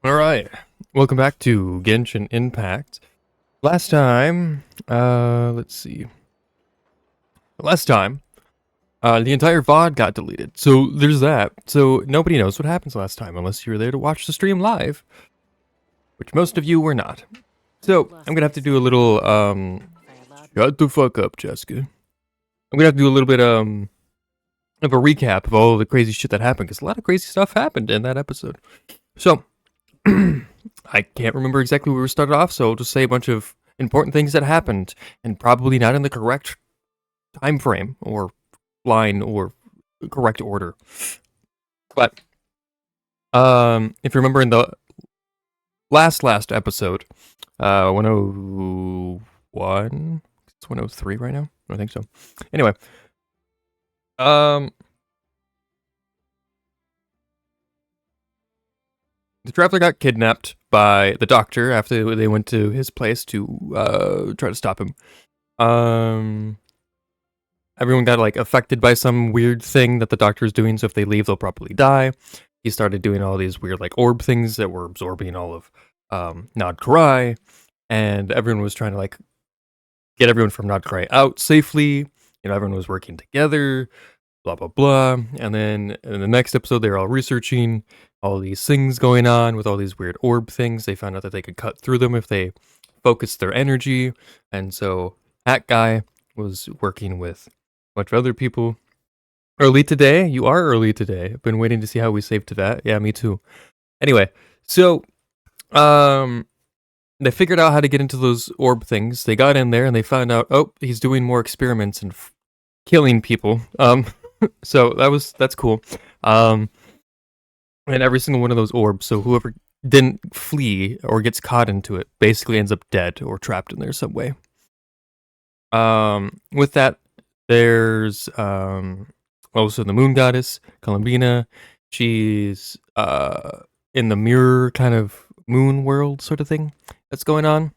Alright, welcome back to Genshin Impact. Last time, let's see. Last time, the entire VOD got deleted, so there's that. So nobody knows what happens last time unless you were there to watch the stream live, which most of you were not. So, I'm gonna have to do a little, shut the fuck up, Jessica. I'm gonna have to do a little bit, of a recap of all the crazy shit that happened, because a lot of crazy stuff happened in that episode. So, I can't remember exactly where we started off, so I'll just say a bunch of important things that happened, and probably not in the correct time frame, or line, or correct order. But, if you remember in the last episode, 101? It's 103 right now? I think so. Anyway, the traveler got kidnapped by the doctor after they went to his place to try to stop him. Everyone got like affected by some weird thing that the doctor is doing, so if they leave, they'll probably die. He started doing all these weird like orb things that were absorbing all of Nod Karai, and everyone was trying to like get everyone from Nod Karai out safely. You know, everyone was working together, blah blah blah. And then in the next episode, they were all researching all these things going on with all these weird orb things. They found out that they could cut through them if they focused their energy, and so that guy was working with a bunch of other people. Early today? You are early today. I've been waiting to see how we save Teyvat. Yeah, me too. Anyway, so, they figured out how to get into those orb things. They got in there and they found out, oh, he's doing more experiments and killing people. So that's cool. And every single one of those orbs, so whoever didn't flee or gets caught into it basically ends up dead or trapped in there some way. With that, there's also the moon goddess, Columbina. She's in the mirror kind of moon world sort of thing that's going on.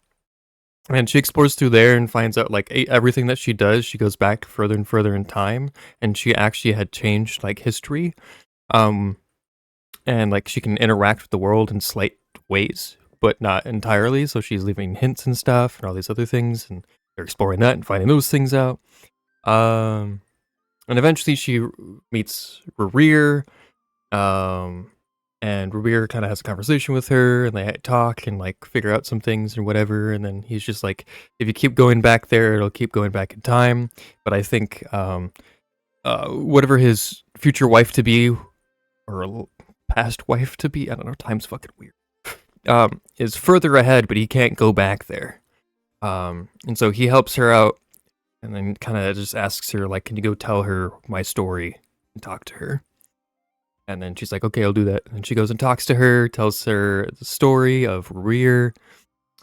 And she explores through there and finds out like everything that she does, she goes back further and further in time, and she actually had changed like history. And like she can interact with the world in slight ways, but not entirely. So she's leaving hints and stuff and all these other things, and they're exploring that and finding those things out. And eventually she meets Rerir, and Rerir kind of has a conversation with her, and they talk and like figure out some things or whatever. And then he's just like, if you keep going back there, it'll keep going back in time. But I think whatever his future wife to be, or past wife to be, I don't know, time's fucking weird, is further ahead, but he can't go back there. And so he helps her out, and then kind of just asks her, like, can you go tell her my story and talk to her? And then she's like, okay, I'll do that. And she goes and talks to her, tells her the story of Rear,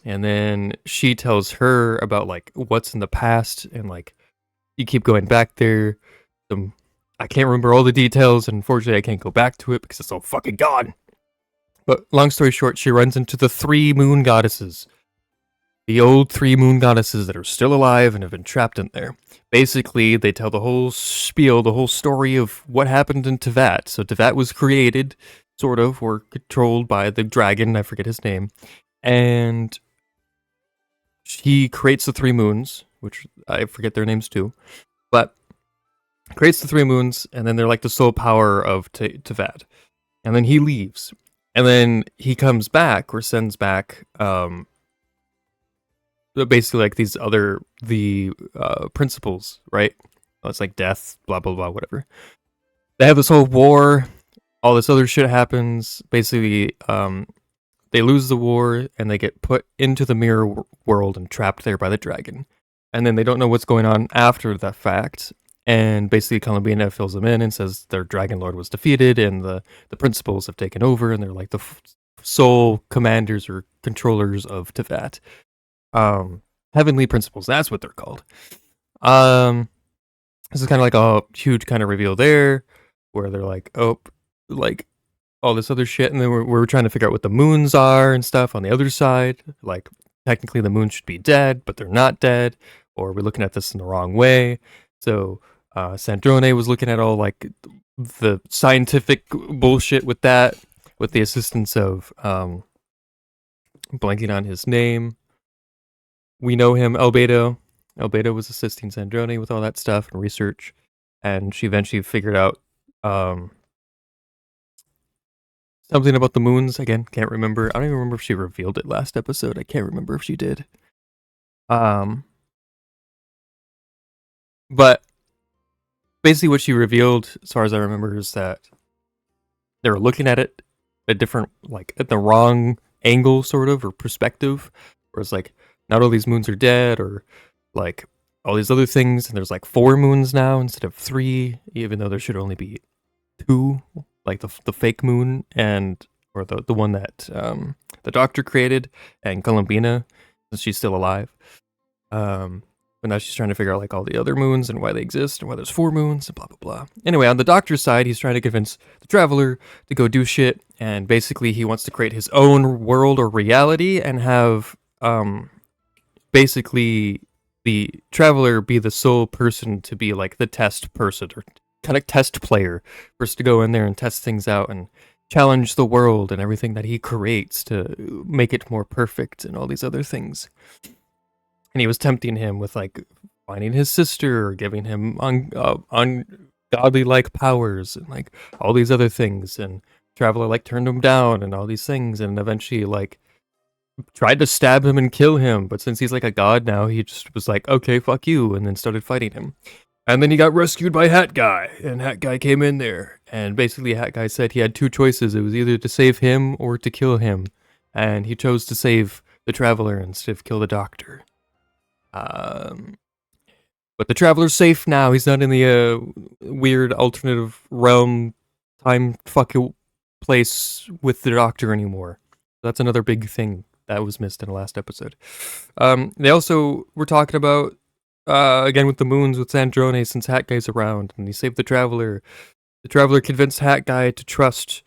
and then she tells her about, like, what's in the past, and, like, you keep going back there. I can't remember all the details, and unfortunately I can't go back to it because it's all fucking gone. But long story short, she runs into the 3 moon goddesses. The old 3 moon goddesses that are still alive and have been trapped in there. Basically, they tell the whole spiel, the whole story of what happened in Teyvat. So Teyvat was created, sort of, or controlled by the dragon, I forget his name. And he creates the 3 moons, which I forget their names too. But creates the 3 moons, and then they're like the sole power of Teyvat. And then he leaves. And then he comes back, or sends back, basically like these other, the principles, right? It's like death, blah, blah, blah, whatever. They have this whole war, all this other shit happens. Basically, they lose the war, and they get put into the mirror world and trapped there by the dragon. And then they don't know what's going on after that fact. And basically, Columbina fills them in and says their Dragon Lord was defeated, and the principals have taken over, and they're like the sole commanders or controllers of Teyvat. Heavenly principles, that's what they're called. This is kind of like a huge kind of reveal there, where they're like, oh, like all this other shit, and then we're trying to figure out what the moons are and stuff on the other side. Like, technically the moons should be dead, but they're not dead, or we're looking at this in the wrong way. So Sandrone was looking at all like the scientific bullshit with that, with the assistance of blanking on his name. We know him, Albedo. Albedo was assisting Sandrone with all that stuff and research, and she eventually figured out something about the moons. Again, can't remember. I don't even remember if she revealed it last episode. I can't remember if she did. But basically what she revealed, as far as I remember, is that they were looking at it a different, like, at the wrong angle, sort of, or perspective. Whereas, like, not all these moons are dead, or, like, all these other things, and there's, like, 4 moons now instead of 3, even though there should only be 2, like the fake moon, and, or the one that, the Doctor created, and Columbina, since she's still alive. But now she's trying to figure out, like, all the other moons and why they exist and why there's 4 moons and blah, blah, blah. Anyway, on the Doctor's side, he's trying to convince the Traveler to go do shit, and basically he wants to create his own world or reality and have, basically the Traveler be the sole person to be, like, the test person, or kind of test player, for us to go in there and test things out and challenge the world and everything that he creates to make it more perfect and all these other things. And he was tempting him with, like, finding his sister, or giving him ungodly-like powers, and, like, all these other things. And Traveler, like, turned him down, and all these things, and eventually, like, tried to stab him and kill him. But since he's, like, a god now, he just was like, okay, fuck you, and then started fighting him. And then he got rescued by Hat Guy, and Hat Guy came in there. And basically Hat Guy said he had 2 choices. It was either to save him or to kill him. And he chose to save the Traveler instead of kill the Doctor. But the Traveler's safe now. He's not in the weird alternative realm time fucking place with the Doctor anymore. That's another big thing that was missed in the last episode. They also were talking about, again with the moons with Sandrone, since Hat Guy's around, and he saved the Traveler. The Traveler convinced Hat Guy to trust,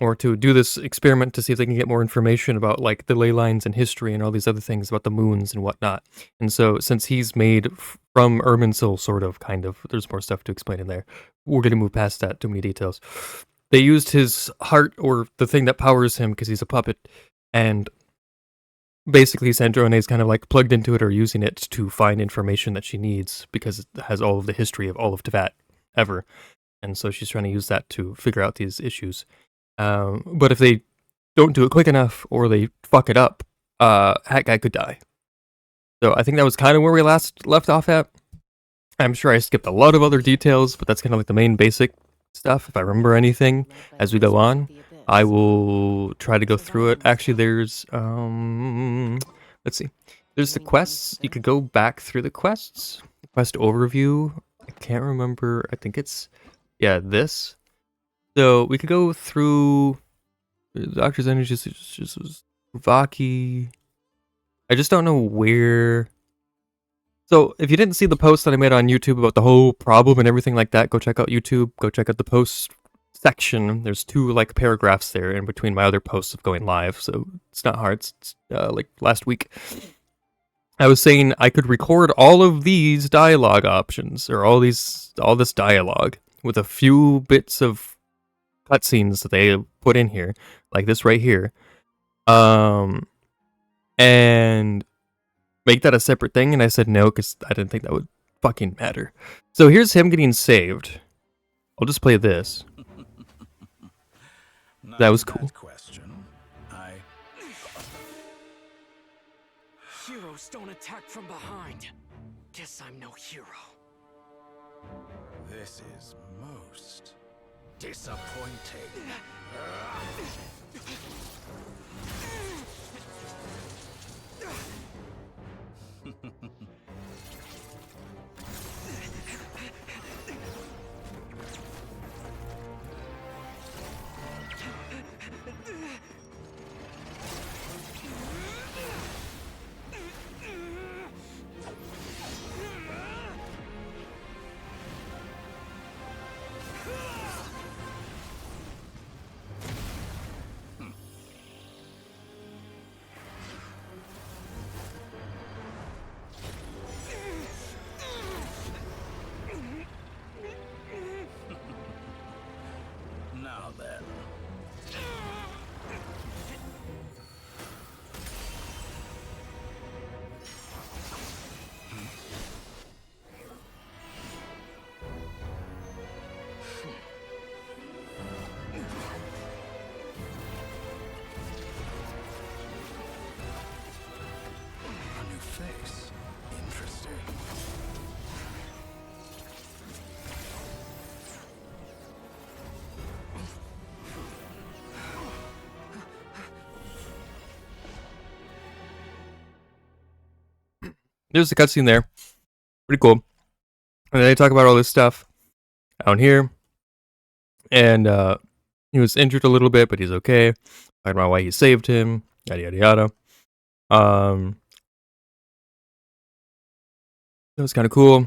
or to do this experiment to see if they can get more information about, like, the ley lines and history and all these other things about the moons and whatnot. And so, since he's made from Irminsul, sort of, kind of, there's more stuff to explain in there. We're going to move past that, too many details. They used his heart, or the thing that powers him, because he's a puppet, and basically Sandrone is kind of, like, plugged into it or using it to find information that she needs, because it has all of the history of all of Teyvat ever. And so she's trying to use that to figure out these issues. But if they don't do it quick enough, or they fuck it up, Hat Guy could die. So I think that was kind of where we last left off at. I'm sure I skipped a lot of other details, but that's kind of like the main basic stuff. If I remember anything as we go on, I will try to go through it. Actually, there's, let's see. There's the quests. You could go back through the quests. Quest overview. I can't remember. I think it's, yeah, this. So we could go through the Doctor's Energy, just Vaki. I just don't know where. So if you didn't see the post that I made on YouTube about the whole problem and everything like that, go check out YouTube. Go check out the post section. There's 2, like, paragraphs there in between my other posts of going live, so it's not hard. It's like last week. I was saying I could record all of these dialogue options, or all this dialogue, with a few bits of cutscenes that they put in here, like this right here, and make that a separate thing. And I said no, because I didn't think that would fucking matter. So here's him getting saved. I'll just play this. That was cool. Heroes don't attack from behind. Guess I'm no hero. This is most disappointing. there's a cutscene there. Pretty cool. And then they talk about all this stuff out here. And he was injured a little bit, but he's okay. Talking about why he saved him. Yada yada yada. That was kind of cool.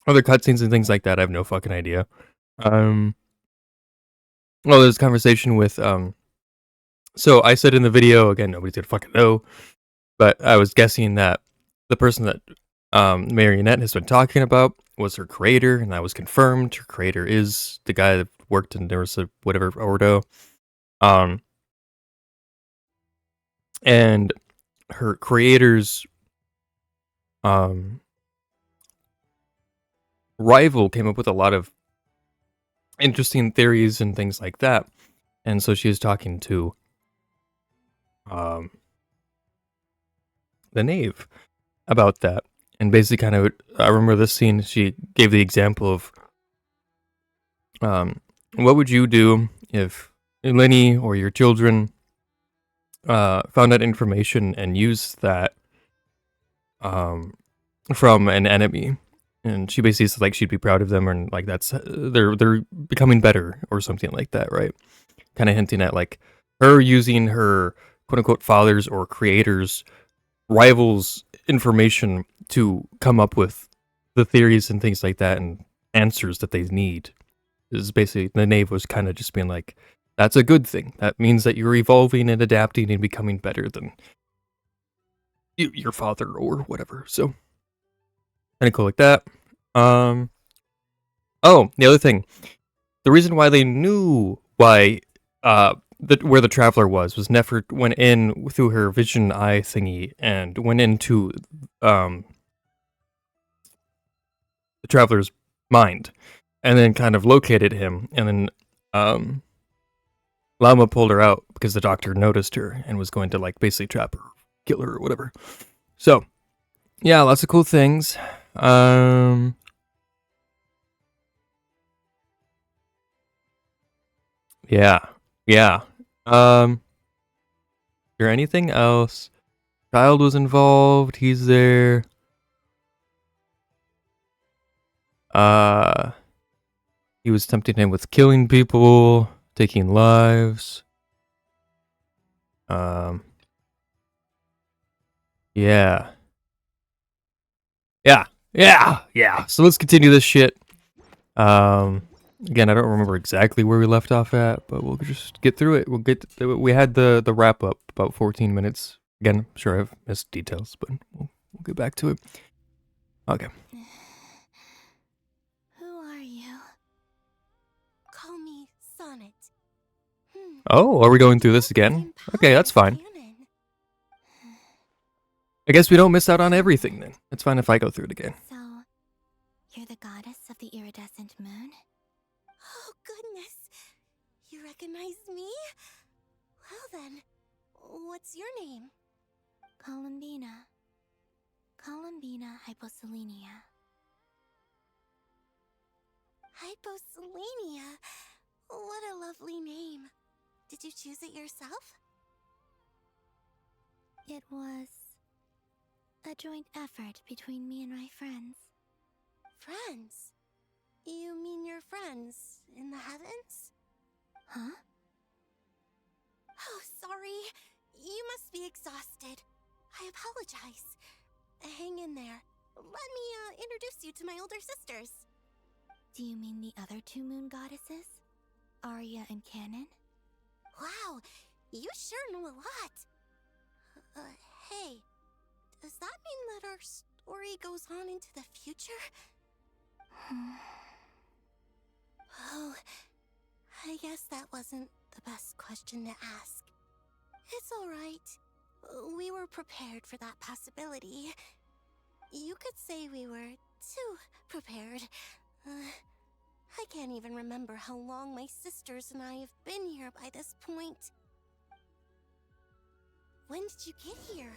Other cutscenes and things like that, I have no fucking idea. Well, there's a conversation with so I said in the video, again, nobody's gonna fucking know, but I was guessing that the person that Marionette has been talking about was her creator, and that was confirmed. Her creator is the guy that worked in Nursa, whatever Ordo. And her creator's rival came up with a lot of interesting theories and things like that. And so she was talking to the knave about that. And basically kind of, I remember this scene, she gave the example of what would you do if Lenny or your children found out information and used that from an enemy? And she basically said like she'd be proud of them, and like that's they're becoming better or something like that, right? Kind of hinting at like her using her quote unquote father's or creators rivals information to come up with the theories and things like that and answers that they need. Is basically the knave was kind of just being like, that's a good thing. That means that you're evolving and adapting and becoming better than your father or whatever. So kind of cool like that. Oh, the other thing, the reason why they knew why where the traveler was Nefer went in through her vision eye thingy and went into the traveler's mind, and then kind of located him, and then Lama pulled her out because the doctor noticed her and was going to like basically trap her, kill her or whatever. So yeah, lots of cool things. Yeah. Yeah. Is there anything else? Child was involved. He's there. He was tempting him with killing people, taking lives. Yeah. Yeah. Yeah. Yeah. So let's continue this shit. Again, I don't remember exactly where we left off at, but we'll just get through it. We had the wrap up about 14 minutes. Again, I'm sure I've missed details, but we'll get back to it. Okay. Who are you? Call me Sonnet. Oh, are we going through this again? Okay, that's fine. I guess we don't miss out on everything then. It's fine if I go through it again. So, you're the goddess of the iridescent moon? Oh, goodness. You recognize me? Well then, what's your name? Columbina. Columbina Hyposelenia. Hyposelenia? What a lovely name. Did you choose it yourself? It was a joint effort between me and my friends. Friends? You mean your friends in the heavens? Huh? Oh, sorry. You must be exhausted. I apologize. Hang in there. Let me introduce you to my older sisters. Do you mean the other two moon goddesses? Arya and Canon? Wow, you sure know a lot. Hey, does that mean that our story goes on into the future? Oh, I guess that wasn't the best question to ask. It's alright. We were prepared for that possibility. You could say we were too prepared. I can't even remember how long my sisters and I have been here by this point. When did you get here?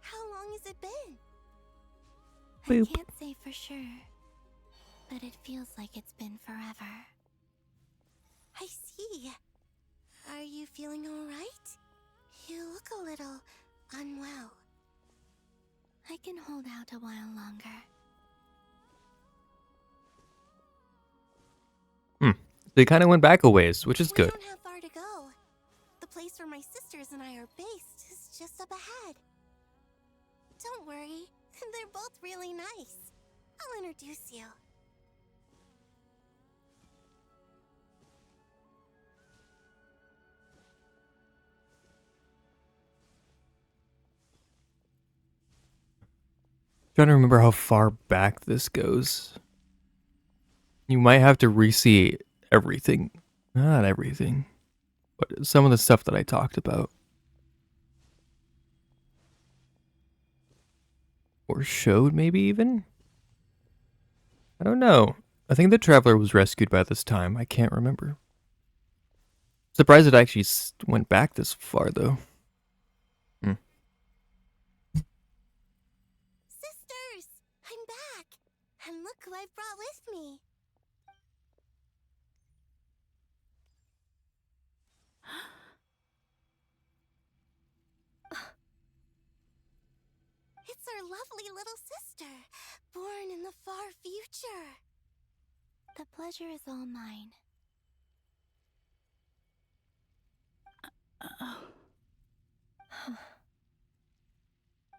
How long has it been? Boop. I can't say for sure, but it feels like it's been forever. I see. Are you feeling alright? You look a little unwell. I can hold out a while longer. They kind of went back a ways, which is We good. don't have far to go. The place where my sisters and I are based is just up ahead. Don't worry, they're both really nice. I'll introduce you. Trying to remember how far back this goes. You might have to re-see everything. Not everything, but some of the stuff that I talked about. Or showed, maybe even? I don't know. I think the Traveler was rescued by this time. I can't remember. Surprised it actually went back this far, though. Sisters! I'm back! And look who I've brought with me. It's our lovely little sister, born in the far future. The pleasure is all mine.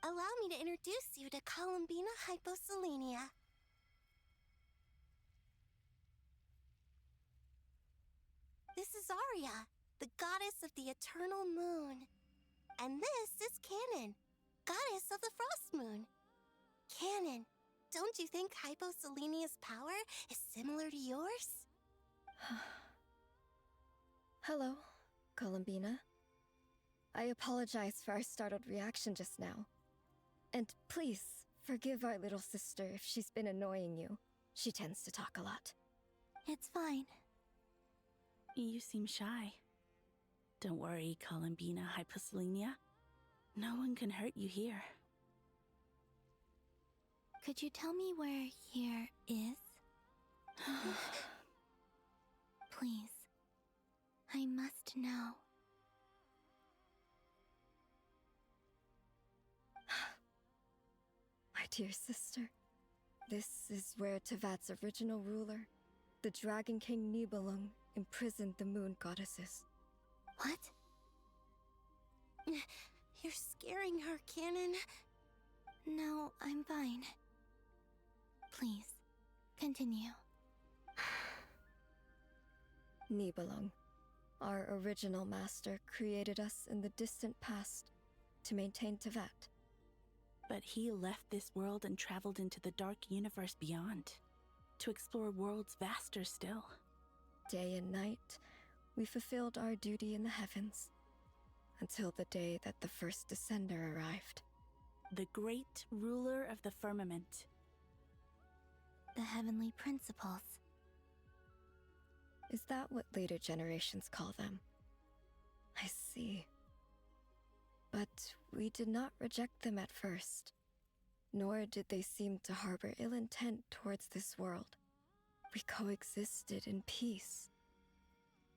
Allow me to introduce you to Columbina Hyposelenia. This is Arya, the goddess of the eternal moon. And this is Canon, goddess of the frost moon. Canon, don't you think Hyposelenia's power is similar to yours? Hello, Columbina. I apologize for our startled reaction just now. And please, forgive our little sister if she's been annoying you. She tends to talk a lot. It's fine. You seem shy. Don't worry, Columbina Hyposelenia. No one can hurt you here. Could you tell me where here is? Please. I must know. My dear sister, this is where Tevat's original ruler, the Dragon King Nibelung, imprisoned the moon goddesses. What? You're scaring her, Canon. No, I'm fine. Please, continue. Nibelung, our original master, created us in the distant past to maintain Tevat. But he left this world and traveled into the dark universe beyond, to explore worlds vaster still. Day and night, we fulfilled our duty in the heavens, until the day that the first Descender arrived. The great ruler of the firmament. The heavenly principles. Is that what later generations call them? I see. But we did not reject them at first, nor did they seem to harbor ill intent towards this world. We coexisted in peace.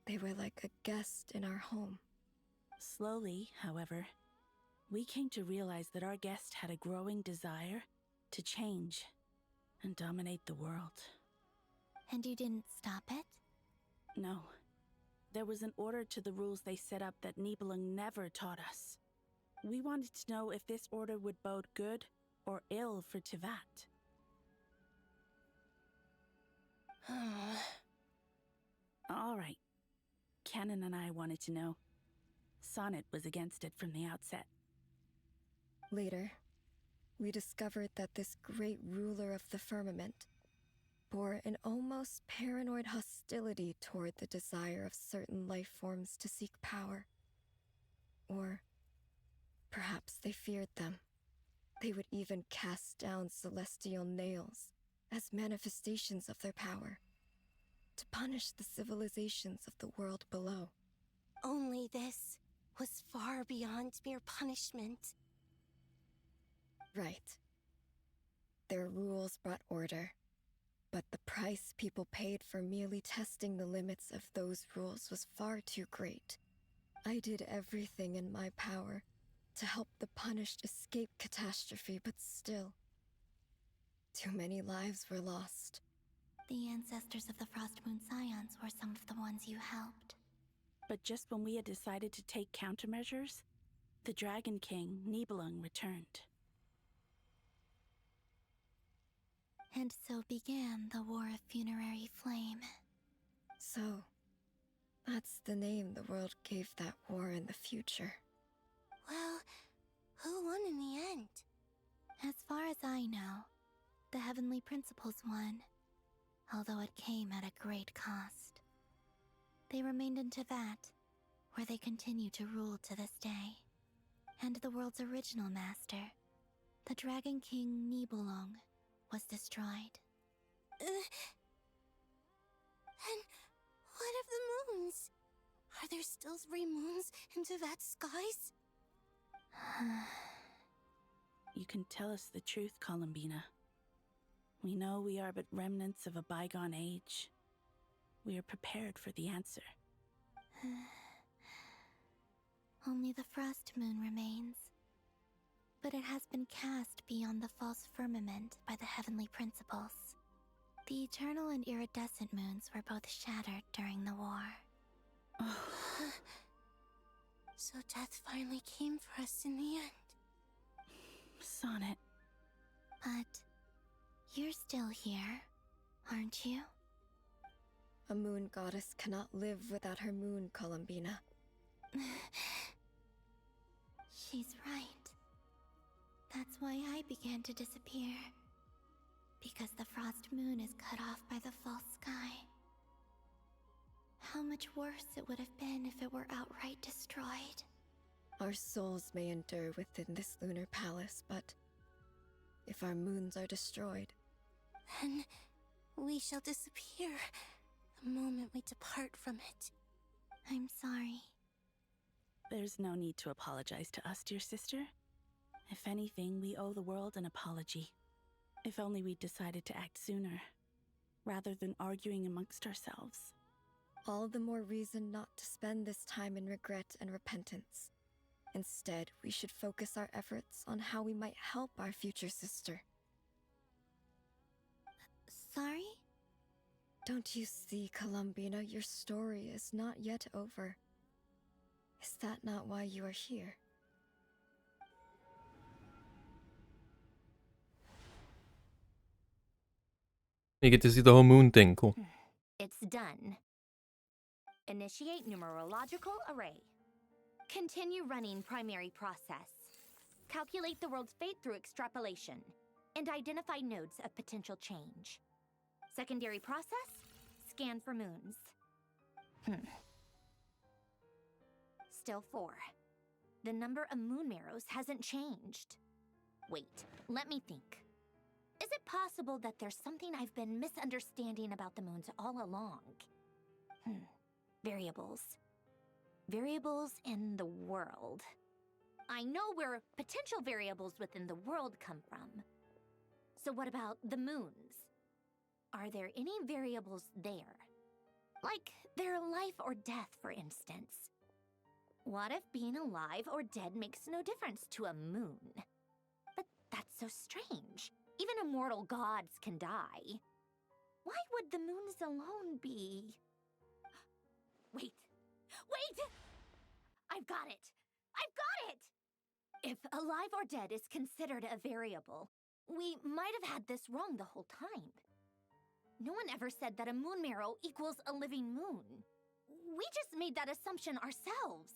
They were like a guest in our home. Slowly, however, we came to realize that our guest had a growing desire to change and dominate the world. And you didn't stop it? No. There was an order to the rules they set up that Nibelung never taught us. We wanted to know if this order would bode good or ill for Tevat. All right. Canon and I wanted to know. Sonnet was against it from the outset. Later, we discovered that this great ruler of the firmament bore an almost paranoid hostility toward the desire of certain life forms to seek power. Or perhaps they feared them. They would even cast down celestial nails as manifestations of their power, to punish the civilizations of the world below. Only this was far beyond mere punishment. Right. Their rules brought order, but the price people paid for merely testing the limits of those rules was far too great. I did everything in my power to help the punished escape catastrophe, but still, too many lives were lost. The ancestors of the Frostmoon Scions were some of the ones you helped. But just when we had decided to take countermeasures, the Dragon King, Nibelung, returned. And so began the War of Funerary Flame. So, that's the name the world gave that war in the future. Well, who won in the end? As far as I know, the Heavenly Principles won, although it came at a great cost. They remained in Teyvat, where they continue to rule to this day. And the world's original master, the Dragon King Nibelung, was destroyed. And what of the moons? Are there still 3 moons in Teyvat's skies? You can tell us the truth, Columbina. We know we are but remnants of a bygone age. We are prepared for the answer. Only the Frost Moon remains. But it has been cast beyond the false firmament by the Heavenly Principles. The eternal and iridescent moons were both shattered during the war. So death finally came for us in the end. Sonnet. But you're still here, aren't you? A moon goddess cannot live without her moon, Columbina. She's right. That's why I began to disappear. Because the Frost Moon is cut off by the false sky. How much worse it would have been if it were outright destroyed. Our souls may endure within this lunar palace, but if our moons are destroyed, Then we shall disappear the moment we depart from it. I'm sorry. There's no need to apologize to us, dear sister. If anything, we owe the world an apology. If only we'd decided to act sooner, rather than arguing amongst ourselves. all the more reason not to spend this time in regret and repentance. Instead, we should focus our efforts on how we might help our future sister. Sorry? Don't you see, Columbina, your story is not yet over. Is that not why you are here? You get to see the whole moon thing. Cool. It's done. Initiate numerological array. Continue running primary process. Calculate the world's fate through extrapolation. And identify nodes of potential change. Secondary process, scan for moons. Still 4. The number of moon marrows hasn't changed. Wait, let me think. Is it possible that there's something I've been misunderstanding about the moons all along? Variables. Variables in the world. I know where potential variables within the world come from. So what about the moons? Are there any variables there? Like their life or death, for instance. What if being alive or dead makes no difference to a moon? But that's so strange. Even immortal gods can die. Why would the moons alone be? Wait! I've got it! If alive or dead is considered a variable, we might have had this wrong the whole time. No one ever said that a moon marrow equals a living moon. We just made that assumption ourselves.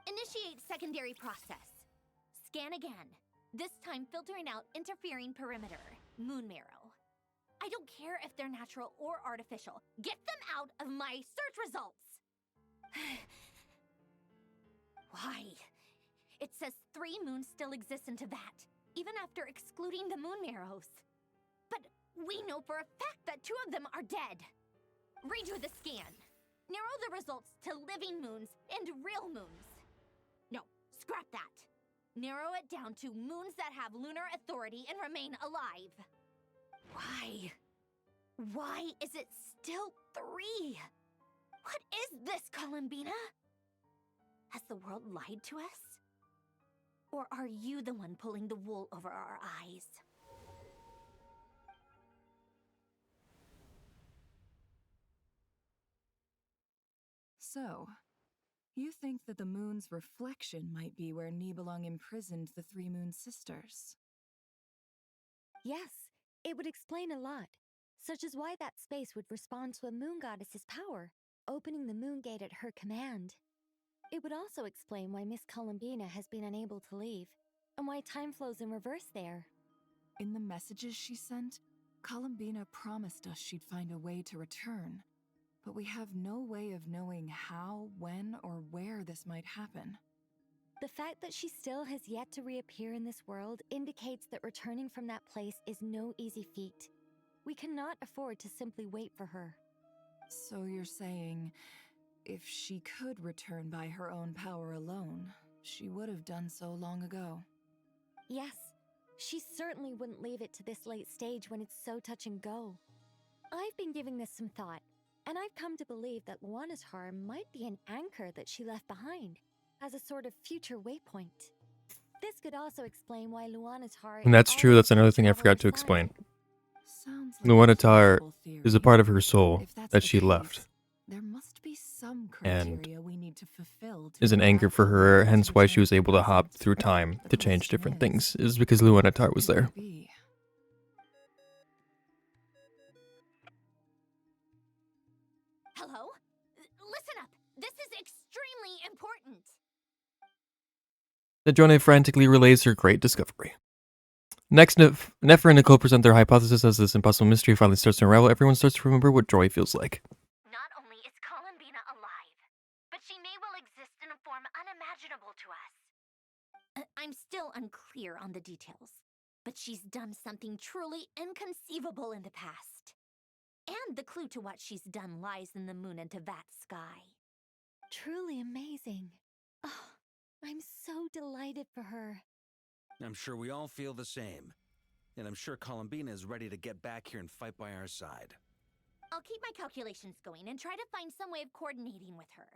Initiate secondary process. Scan again. This time filtering out interfering perimeter, moon marrow. I don't care if they're natural or artificial. Get them out of my search results! Why? It says 3 moons still exist in Teyvat, even after excluding the moon marrows. But we know for a fact that 2 of them are dead. Redo the scan. Narrow the results to living moons and real moons. No, scrap that. Narrow it down to moons that have lunar authority and remain alive. Why? Why is it still 3? What is this, Columbina? Has the world lied to us? Or are you the one pulling the wool over our eyes? So, you think that the moon's reflection might be where Nibelung imprisoned the three moon sisters? Yes, it would explain a lot, such as why that space would respond to a moon goddess's power, opening the moon gate at her command. It would also explain why Miss Columbina has been unable to leave, and why time flows in reverse there. In the messages she sent, Columbina promised us she'd find a way to return. But we have no way of knowing how, when, or where this might happen. The fact that she still has yet to reappear in this world indicates that returning from that place is no easy feat. We cannot afford to simply wait for her. So you're saying, if she could return by her own power alone, she would have done so long ago? Yes, she certainly wouldn't leave it to this late stage when it's so touch and go. I've been giving this some thought, and I've come to believe that Luana's harm might be an anchor that she left behind, as a sort of future waypoint. This could also explain why Luana's heart. And that's true, that's another thing I forgot to explain. Sounds like a Luanatar plausible theory. is a part of her soul If that's that the she case, left, there must be some and criteria we need to fulfill to is an allow anchor for her, Columbina to hence why she return was to able to the hop present. through time The to change question different is, things, is because Luanatar was who could there. it be? Hello? Listen up! This is extremely important! Dejone frantically relays her great discovery. Next, Nefer and Nicole present their hypothesis as this impossible mystery finally starts to unravel. Everyone starts to remember what joy feels like. Not only is Columbina alive, but she may well exist in a form unimaginable to us. I'm still unclear on the details, but she's done something truly inconceivable in the past. And the clue to what she's done lies in the moon and Tevat's sky. Truly amazing. Oh, I'm so delighted for her. I'm sure we all feel the same. And I'm sure Columbina is ready to get back here and fight by our side. I'll keep my calculations going and try to find some way of coordinating with her.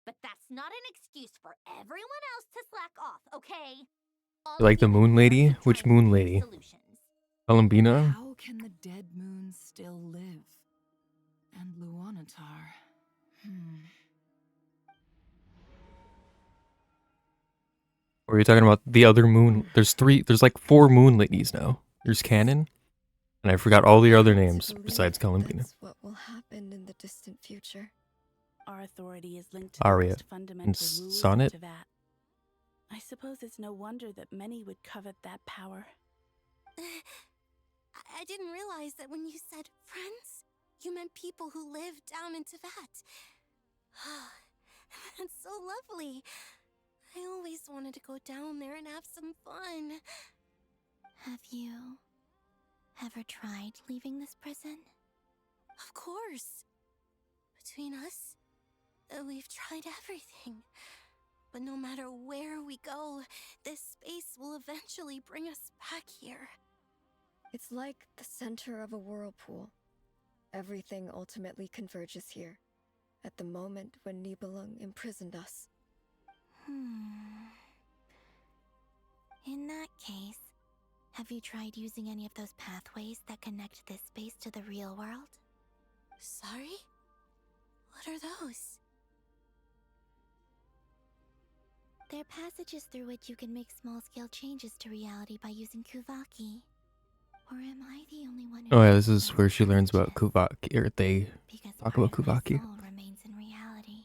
But that's not an excuse for everyone else to slack off, okay? You like the moon lady? Which moon lady? Columbina? How can the dead moon still live? And Luanatar. Or are you talking about the other moon? There's like 4 moon ladies now. There's Canon, and I forgot all the other names besides Columbina. That's what will happen in the distant future. Our authority is linked to Aria the most fundamental and rules Sonnet? of Tevat. I suppose it's no wonder that many would covet that power. I didn't realize that when you said friends, you meant people who live down in Tevat. That's so lovely. I always wanted to go down there and have some fun. Have you ever tried leaving this prison? Of course. Between us, we've tried everything. But no matter where we go, this space will eventually bring us back here. It's like the center of a whirlpool. Everything ultimately converges here, at the moment when Nibelung imprisoned us. In that case, have you tried using any of those pathways that connect this space to the real world? Sorry? What are those? They're passages through which you can make small-scale changes to reality by using Kuvaki. Or am I the only one who Oh yeah, knows this is about where she learns about passages? Kuvaki, or they Because talk part about of my Kuvaki. soul remains in reality.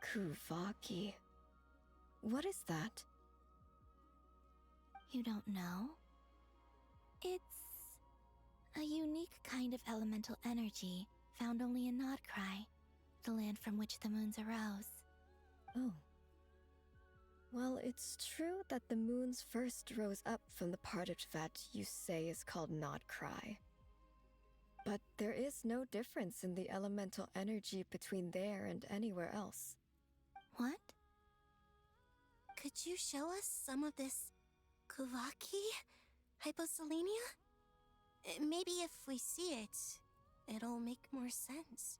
Kuvaki. What is that? You don't know? It's a unique kind of elemental energy found only in Nodcry, the land from which the moons arose. Oh. Well, it's true that the moons first rose up from the part of Tevat you say is called Nodcry. But there is no difference in the elemental energy between there and anywhere else. What? Could you show us some of this Kuvaki? Hyposelenia? Maybe if we see it, it'll make more sense.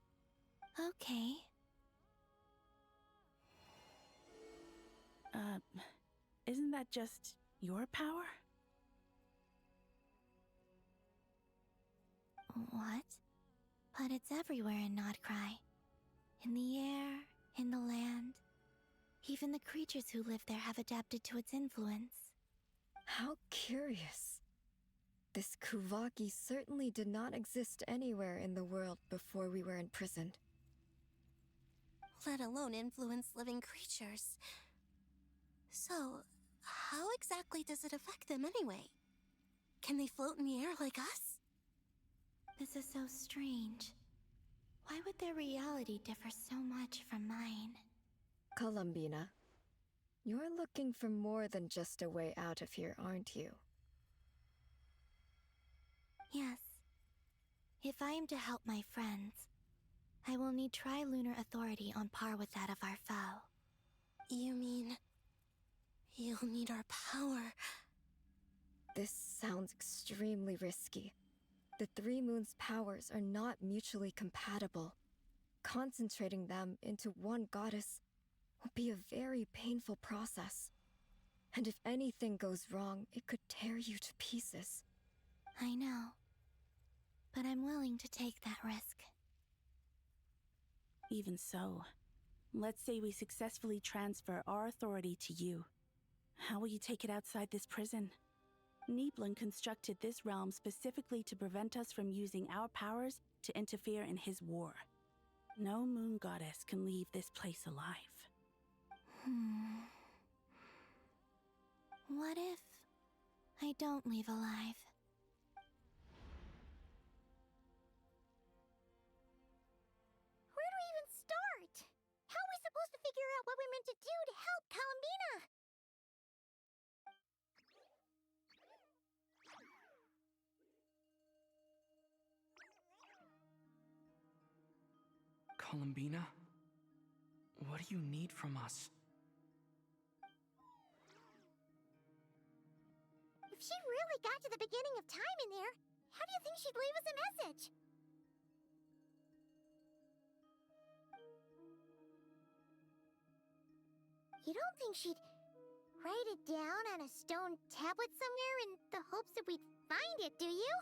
Okay. Isn't that just your power? What? But it's everywhere in Nodcry. In the air, in the land. Even the creatures who live there have adapted to its influence. How curious. This Kuvaki certainly did not exist anywhere in the world before we were imprisoned. Let alone influence living creatures. So, how exactly does it affect them anyway? Can they float in the air like us? This is so strange. Why would their reality differ so much from mine? Columbina, you're looking for more than just a way out of here, aren't you? Yes. If I am to help my friends, I will need tri-lunar authority on par with that of our foe. You mean... you'll need our power? This sounds extremely risky. The Three Moons' powers are not mutually compatible. Concentrating them into one goddess will be a very painful process. And if anything goes wrong, it could tear you to pieces. I know. But I'm willing to take that risk. Even so, let's say we successfully transfer our authority to you. How will you take it outside this prison? Niblin constructed this realm specifically to prevent us from using our powers to interfere in his war. No moon goddess can leave this place alive. What if I don't leave alive? Where do we even start? How are we supposed to figure out what we're meant to do to help Columbina? Columbina? What do you need from us? If she really got to the beginning of time in there, how do you think she'd leave us a message? You don't think she'd write it down on a stone tablet somewhere in the hopes that we'd find it, do you?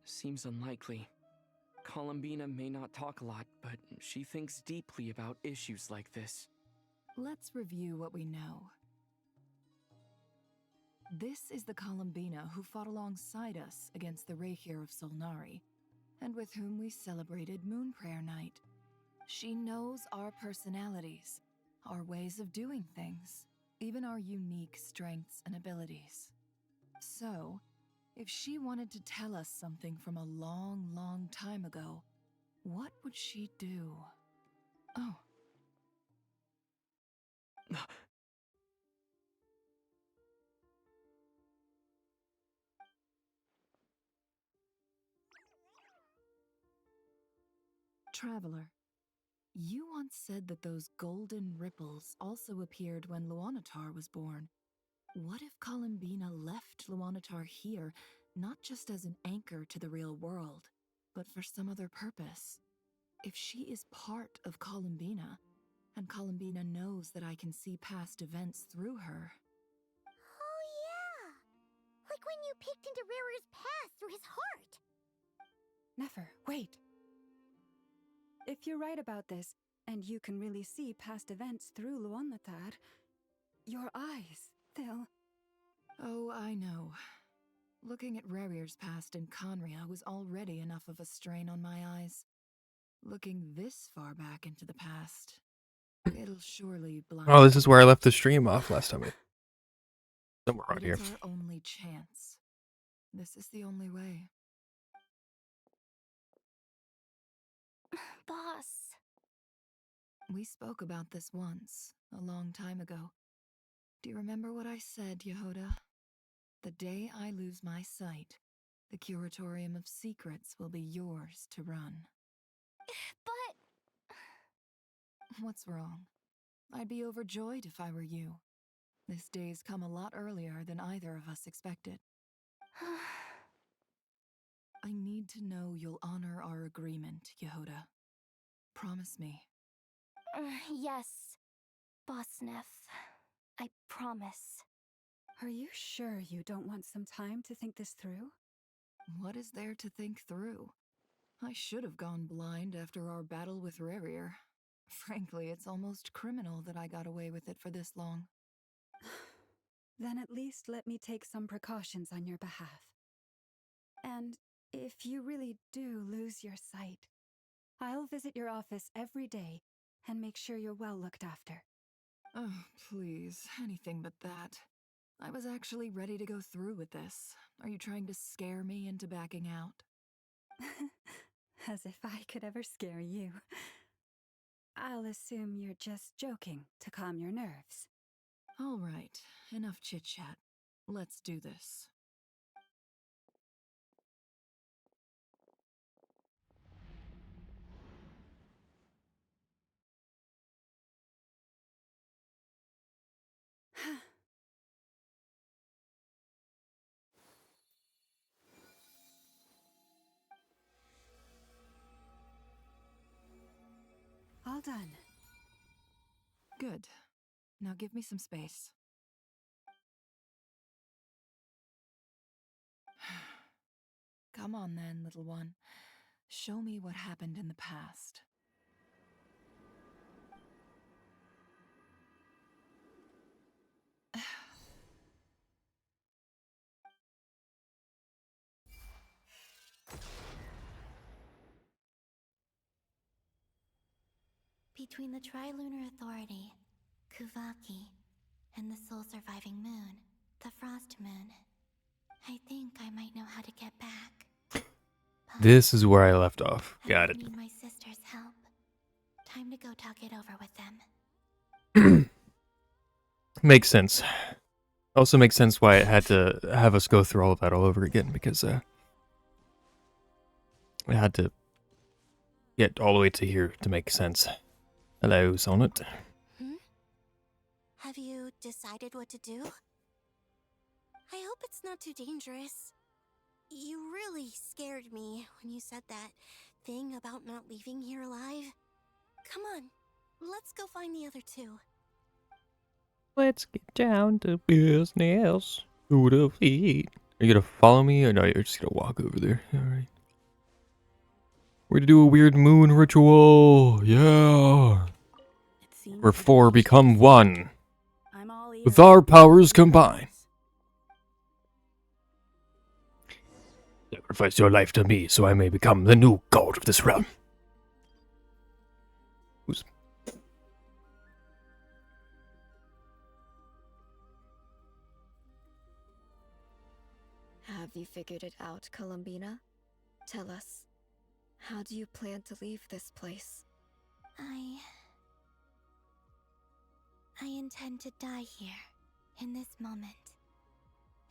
Seems unlikely. Columbina may not talk a lot, but she thinks deeply about issues like this. Let's review what we know. This is the Columbina who fought alongside us against the Rahir of Solnari, and with whom we celebrated Moon Prayer Night. She knows our personalities, our ways of doing things, even our unique strengths and abilities. So, if she wanted to tell us something from a long, long time ago, what would she do? Oh. Traveler, you once said that those golden ripples also appeared when Luanatar was born. What if Columbina left Luanatar here, not just as an anchor to the real world, but for some other purpose? If she is part of Columbina, and Columbina knows that I can see past events through her... Oh yeah! Like when you peeked into Rarer's past through his heart! Nefer, wait! If you're right about this, and you can really see past events through Luanatar, your eyes, they'll... Oh, I know. Looking at Rarir's past in Conria was already enough of a strain on my eyes. Looking this far back into the past, it'll surely blind... Oh, this is where I left the stream off last time. Somewhere around But here. it's our only chance. This is the only way. Boss. We spoke about this once, a long time ago. Do you remember what I said, Yehoda? The day I lose my sight, the Curatorium of Secrets will be yours to run. But... What's wrong? I'd be overjoyed if I were you. This day's come a lot earlier than either of us expected. I need to know you'll honor our agreement, Yehoda. Promise me. Yes, Boss Neff. I promise. Are you sure you don't want some time to think this through? What is there to think through? I should have gone blind after our battle with Rerir. Frankly, it's almost criminal that I got away with it for this long. Then at least let me take some precautions on your behalf. And if you really do lose your sight, I'll visit your office every day and make sure you're well looked after. Oh, please, anything but that. I was actually ready to go through with this. Are you trying to scare me into backing out? As if I could ever scare you. I'll assume you're just joking to calm your nerves. All right, enough chit-chat. Let's do this. All done. Good. Now give me some space. Come on then, little one. Show me what happened in the past. Between the Trilunar Authority, Kuvaki, and the sole surviving moon, the Frost Moon, I think I might know how to get back. But This is where I left off. I Got might it. need my sister's help. Time to go talk it over with them. Makes sense. Also makes sense why it had to have us go through all of that all over again, because we had to get all the way to here to make sense. Hello, Sonnet. Have you decided what to do? I hope it's not too dangerous. You really scared me when you said that thing about not leaving here alive. Come on, let's go find the other two. Let's get down to business. To the feet. Are you gonna follow me, or no, you're just gonna walk over there? Alright. We're gonna do a weird moon ritual. Yeah. It seems Where like four we should become just- one. I'm all With ears. our powers combined. Sacrifice your life to me so I may become the new god of this realm. Who's... Have you figured it out, Columbina? Tell us. How do you plan to leave this place? I intend to die here, in this moment,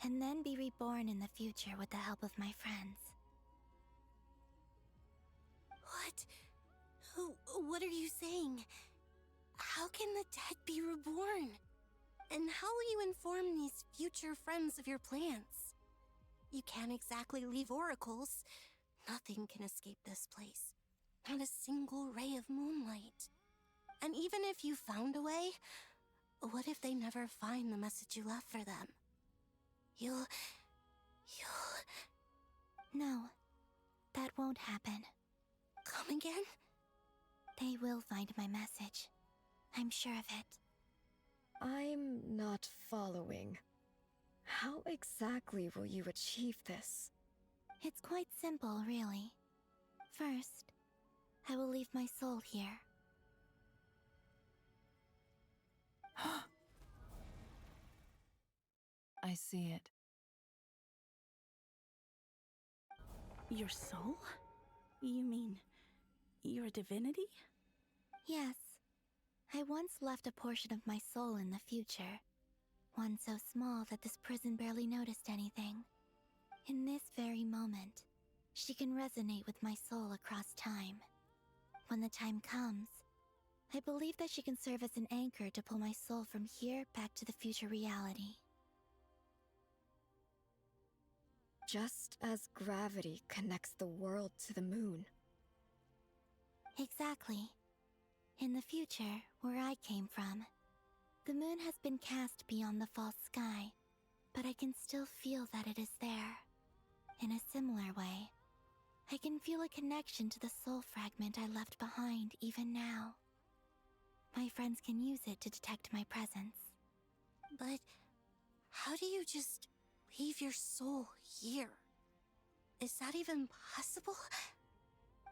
and then be reborn in the future with the help of my friends. What are you saying? How can the dead be reborn? And how will you inform these future friends of your plans? You can't exactly leave oracles. Nothing can escape this place. Not a single ray of moonlight. And even if you found a way, what if they never find the message you left for them? You'll... No, that won't happen. Come again? They will find my message. I'm sure of it. I'm not following. How exactly will you achieve this? It's quite simple, really. First, I will leave my soul here. I see it. Your soul? You mean your divinity? Yes. I once left a portion of my soul in the future. One so small that this prison barely noticed anything. In this very moment, she can resonate with my soul across time. When the time comes, I believe that she can serve as an anchor to pull my soul from here back to the future reality. Just as gravity connects the world to the moon. Exactly. In the future, where I came from, The moon has been cast beyond the false sky, but I can still feel that it is there. In a similar way, I can feel a connection to the soul fragment I left behind even now. My friends can use it to detect my presence. But how do you just leave your soul here? Is that even possible?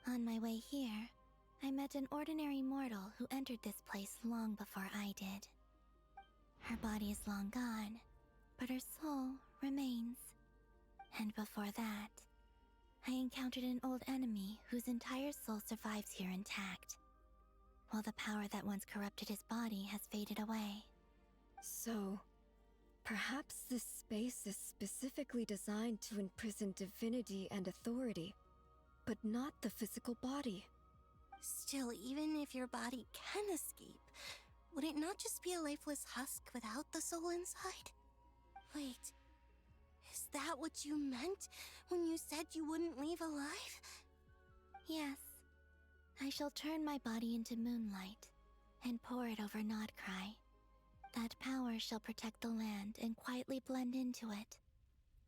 On my way here, I met an ordinary mortal who entered this place long before I did. Her body is long gone, but her soul remains. And before that, I encountered an old enemy whose entire soul survives here intact, while the power that once corrupted his body has faded away. So, perhaps this space is specifically designed to imprison divinity and authority, but not the physical body. Still, even if your body can escape, would it not just be a lifeless husk without the soul inside? Wait, is that what you meant when you said you wouldn't leave alive? Yes. I shall turn my body into moonlight and pour it over Nodcry. That power shall protect the land and quietly blend into it,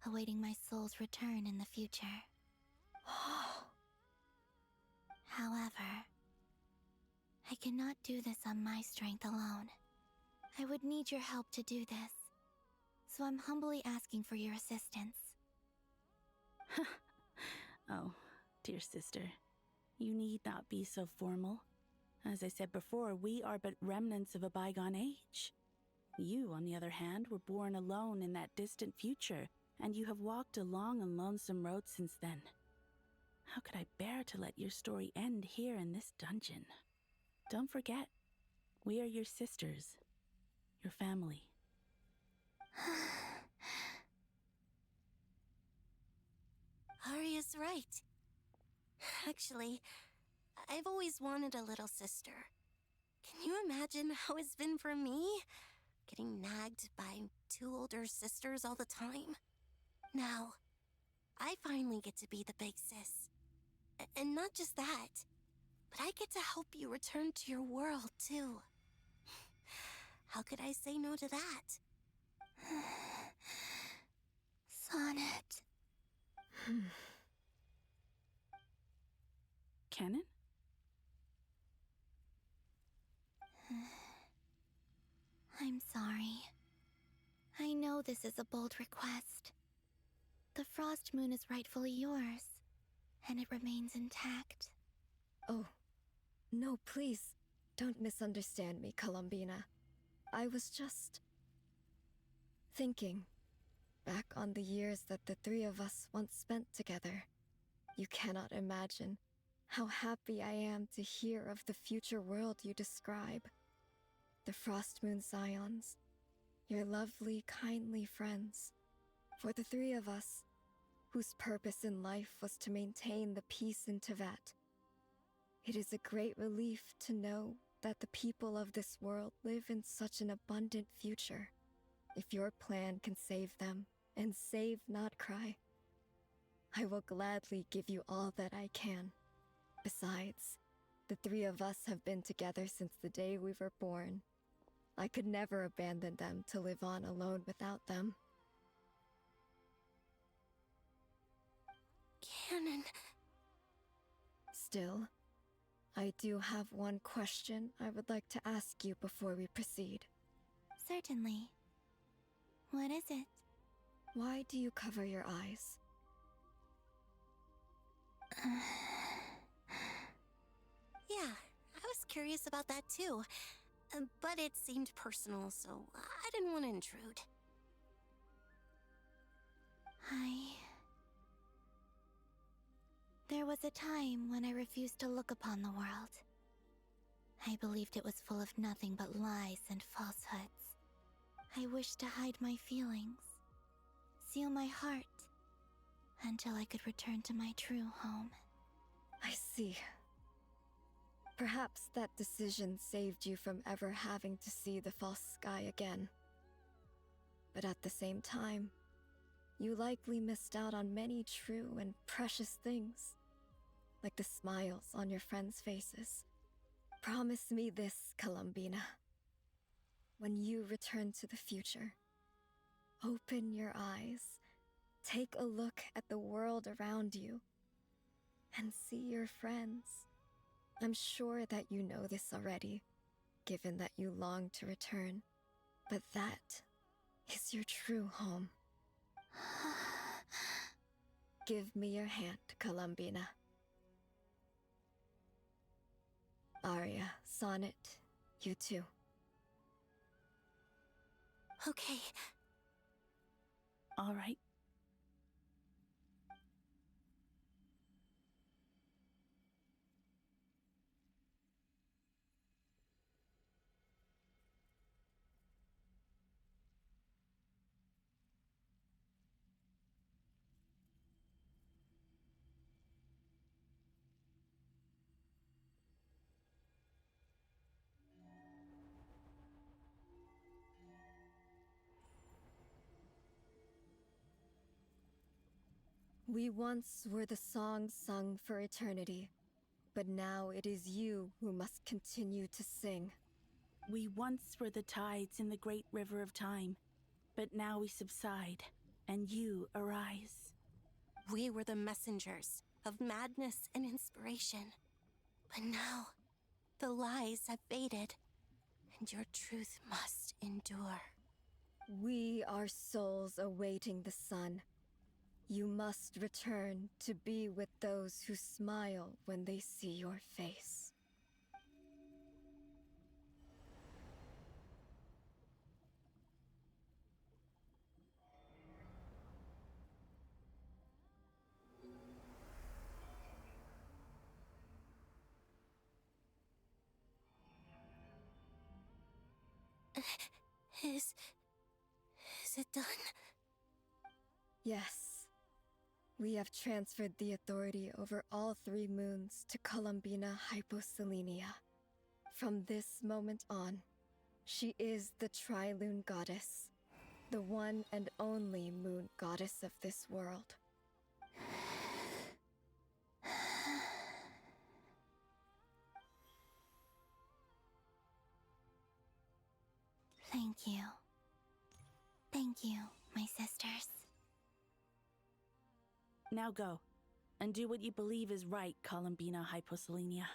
awaiting my soul's return in the future. However, I cannot do this on my strength alone. I would need your help to do this, so I'm humbly asking for your assistance. Oh, dear sister, you need not be so formal. As I said before, we are but remnants of a bygone age. You, on the other hand, were born alone in that distant future, and you have walked a long and lonesome road since then. How could I bear to let your story end here in this dungeon? Don't forget, we are your sisters, your family. Arya's right. Actually, I've always wanted a little sister. Can you imagine how it's been for me? Getting nagged by two older sisters all the time. Now, I finally get to be the big sis. And not just that, but I get to help you return to your world, too. How could I say no to that? Sonnet. Canon? I'm sorry. I know this is a bold request. The Frost Moon is rightfully yours, and it remains intact. Oh, no, please, don't misunderstand me, Columbina. I was just thinking back on the years that the three of us once spent together. You cannot imagine how happy I am to hear of the future world you describe. The Frost Moon Scions, your lovely, kindly friends. For the three of us, whose purpose in life was to maintain the peace in Teyvat. It is a great relief to know that the people of this world live in such an abundant future. If your plan can save them, and save Nodcry, I will gladly give you all that I can. Besides, the three of us have been together since the day we were born. I could never abandon them to live on alone without them. Canon. Still, I do have one question I would like to ask you before we proceed. Certainly. What is it? Why do you cover your eyes? Yeah, I was curious about that too. But it seemed personal, so I didn't want to intrude. There was a time when I refused to look upon the world. I believed it was full of nothing but lies and falsehoods. I wished to hide my feelings, seal my heart, until I could return to my true home. I see. Perhaps that decision saved you from ever having to see the false sky again. But at the same time, you likely missed out on many true and precious things, like the smiles on your friends' faces. Promise me this, Columbina. when you return to the future, open your eyes, take a look at the world around you, and see your friends. I'm sure that you know this already, given that you long to return, but that is your true home. Give me your hand, Columbina. Aria, Sonnet, you too. Okay. All right. We once were the songs sung for eternity, but now it is you who must continue to sing. We once were the tides in the great river of time, but now we subside, and you arise. We were the messengers of madness and inspiration. But now, the lies have faded, and your truth must endure. We are souls awaiting the sun. You must return to be with those who smile when they see your face. Is it done? Yes. We have transferred the authority over all 3 moons to Columbina Hyposelenia. From this moment on, she is the Tri-Lune Goddess, the one and only moon goddess of this world. Thank you. Thank you, my sisters. Now go, and do what you believe is right, Columbina Hyposelenia.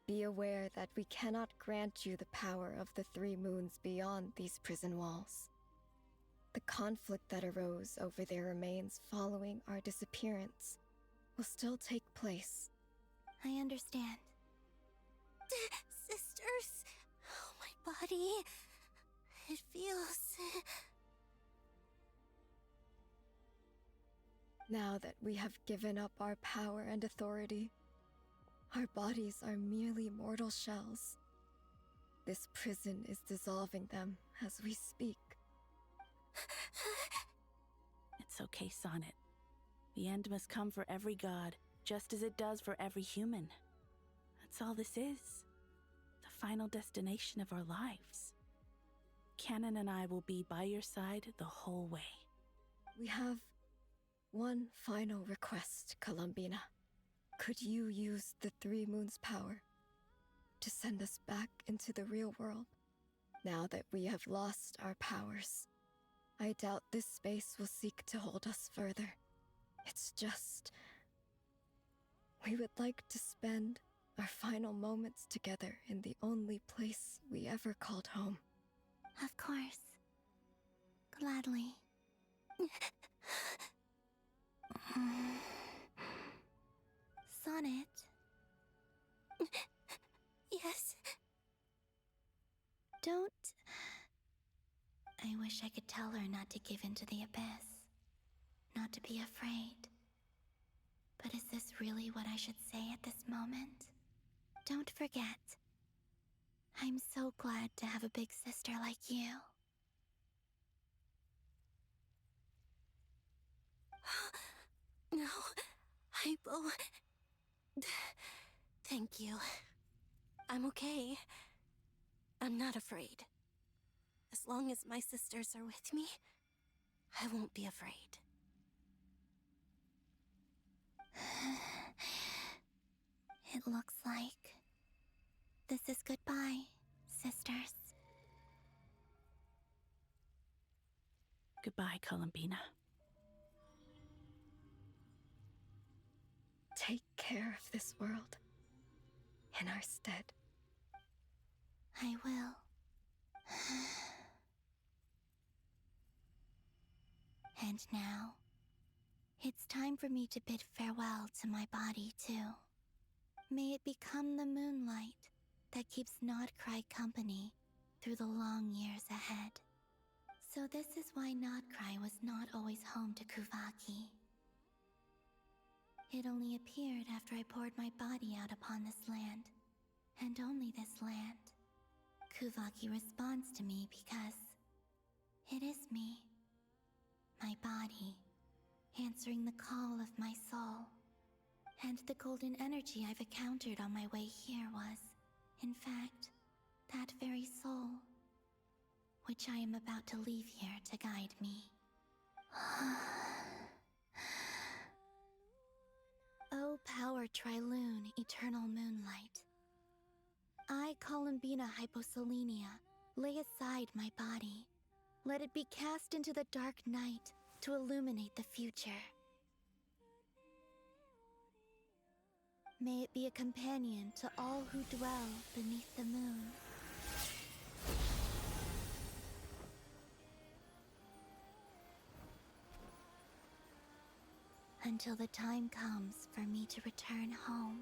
Be aware that we cannot grant you the power of the 3 moons beyond these prison walls. The conflict that arose over their remains following our disappearance will still take place. I understand. Sisters! Oh, my body. It feels... Now that we have given up our power and authority, our bodies are merely mortal shells. This prison is dissolving them as we speak. It's okay, Sonnet. The end must come for every god, just as it does for every human. That's all this is. The final destination of our lives. Canon and I will be by your side the whole way. We have one final request, Columbina. Could you use the 3 moons' power to send us back into the real world? Now that we have lost our powers, I doubt this space will seek to hold us further. It's just... we would like to spend our final moments together in the only place we ever called home. Of course. Gladly. Sonnet? Yes? Don't... I wish I could tell her not to give in to the abyss. Not to be afraid. But is this really what I should say at this moment? Don't forget. I'm so glad to have a big sister like you. No, Hypo. Thank you. I'm okay. I'm not afraid. As long as my sisters are with me, I won't be afraid. It looks like this is goodbye, sisters. Goodbye, Columbina. Take care of this world in our stead. I will. And now, it's time for me to bid farewell to my body, too. May it become the moonlight that keeps Nodcry company through the long years ahead. So this is why Nodcry was not always home to Kuvaki. It only appeared after I poured my body out upon this land, and only this land. Kuvaki responds to me because it is me, my body, answering the call of my soul. And the golden energy I've encountered on my way here was, in fact, that very soul, which I am about to leave here to guide me. O power Triloon, eternal moonlight. I, Columbina Hyposelenia, lay aside my body. Let it be cast into the dark night to illuminate the future. May it be a companion to all who dwell beneath the moon. Until the time comes for me to return home.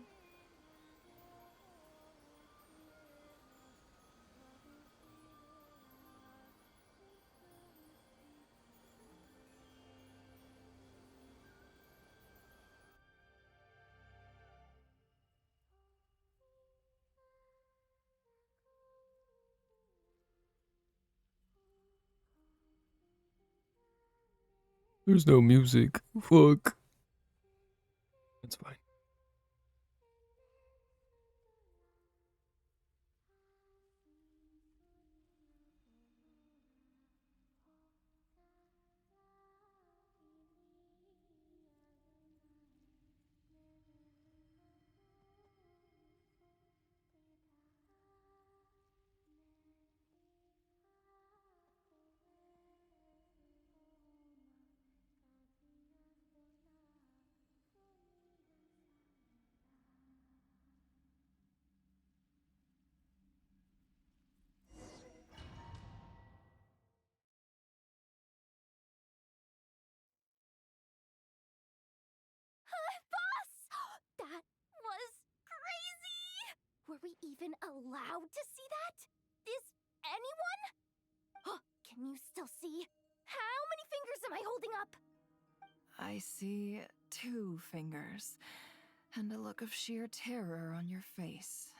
There's no music. Fuck. That's fine. Boss! That was crazy! Were we even allowed to see that? Is anyone? Oh, can you still see? How many fingers am I holding up? I see 2 fingers, and a look of sheer terror on your face.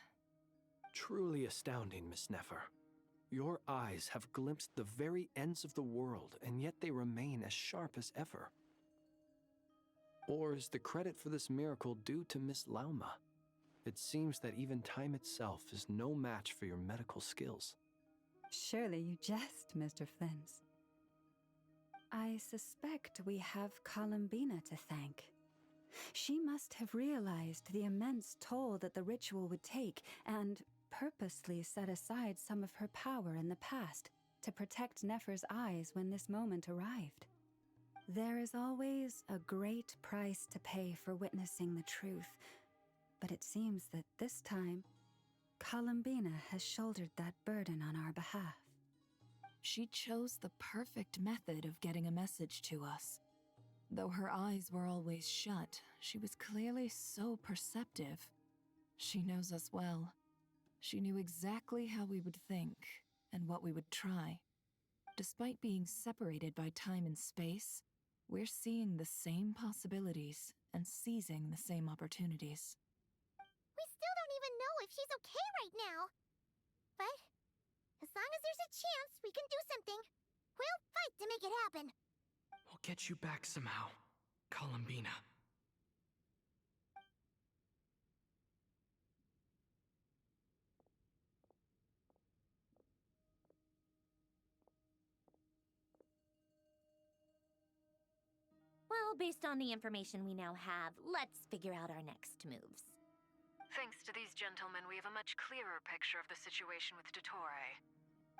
Truly astounding, Miss Nefer. Your eyes have glimpsed the very ends of the world, and yet they remain as sharp as ever. Or is the credit for this miracle due to Miss Lauma? It seems that even time itself is no match for your medical skills. Surely you jest, Mr. Flins. I suspect we have Columbina to thank. She must have realized the immense toll that the ritual would take and purposely set aside some of her power in the past to protect Nefer's eyes when this moment arrived. There is always a great price to pay for witnessing the truth, but it seems that this time, Columbina has shouldered that burden on our behalf. She chose the perfect method of getting a message to us. Though her eyes were always shut, she was clearly so perceptive. She knows us well. She knew exactly how we would think and what we would try. Despite being separated by time and space, we're seeing the same possibilities and seizing the same opportunities. We still don't even know if she's okay right now. But as long as there's a chance we can do something, we'll fight to make it happen. We'll get you back somehow, Columbina. Well, based on the information we now have, let's figure out our next moves. Thanks to these gentlemen, we have a much clearer picture of the situation with Dottore.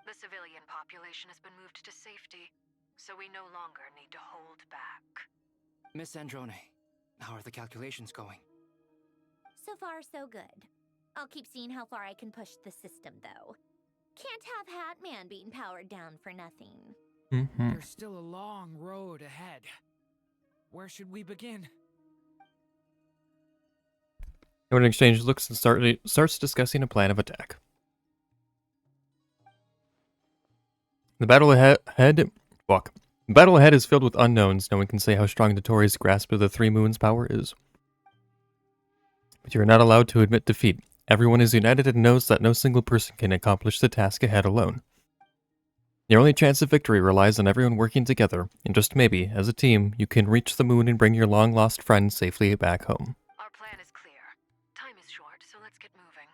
The civilian population has been moved to safety. so we no longer need to hold back. Miss Androne, how are the calculations going? So far, so good. I'll keep seeing how far I can push the system, though. Can't have Hatman being powered down for nothing. There's still a long road ahead. Where should we begin? Everyone exchanges looks and starts discussing a plan of attack. The battle ahead is filled with unknowns. No one can say how strong Dotori's grasp of the Three Moons' power is. But you are not allowed to admit defeat. Everyone is united and knows that no single person can accomplish the task ahead alone. Your only chance of victory relies on everyone working together, and just maybe, as a team, you can reach the moon and bring your long-lost friend safely back home. Our plan is clear. Time is short, so let's get moving.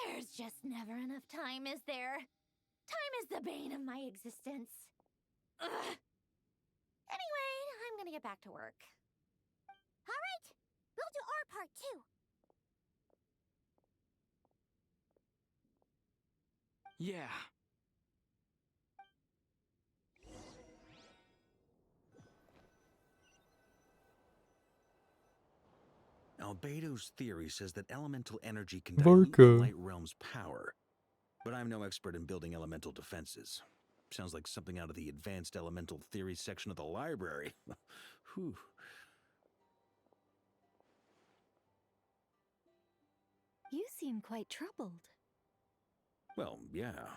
There's just never enough time, is there? Time is the bane of my existence. Ugh. Anyway, I'm gonna get back to work. All right, we'll do our part too. Yeah. Albedo's theory says that elemental energy can dilute the light realm's power. But I'm no expert in building elemental defenses. Sounds like something out of the advanced elemental theory section of the library. Whew. You seem quite troubled. Well, yeah.